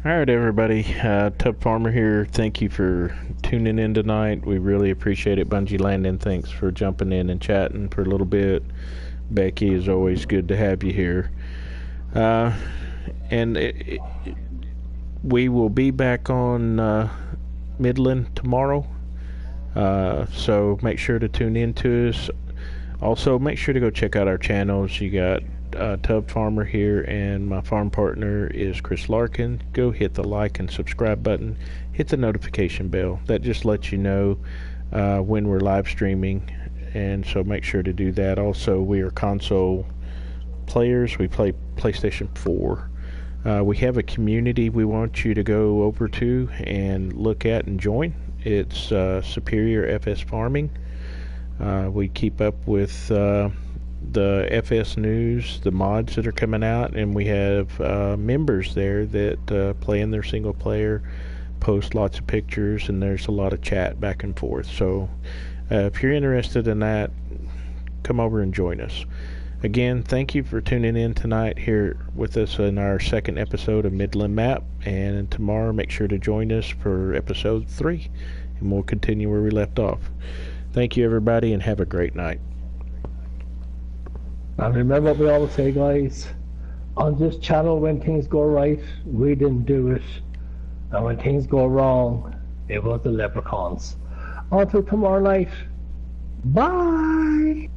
All right, everybody. Tubbfarmer here. Thank you for tuning in tonight. We really appreciate it. Bungee Landon, thanks for jumping in and chatting for a little bit. Becky, is always good to have you here. We will be back on Midland tomorrow. So make sure to tune in to us. Also, make sure to go check out our channels. You got Tubbfarmer here, and my farm partner is Chris Larkin. Go hit the like and subscribe button. Hit the notification bell. That just lets you know when we're live streaming, and so make sure to do that. Also, we are console players. We play PlayStation 4. We have a community we want you to go over to and look at and join. It's Superior FS Farming. We keep up with the FS news, the mods that are coming out, and we have members there that play in their single player, post lots of pictures, and there's a lot of chat back and forth. So if you're interested in that, come over and join us. Again, thank you for tuning in tonight here with us in our second episode of Midland Map, and tomorrow make sure to join us for episode 3, and we'll continue where we left off. Thank you, everybody, and have a great night. And remember what we always say, guys, on this channel, when things go right, we didn't do it, and when things go wrong, it was the leprechauns. Until tomorrow night, bye!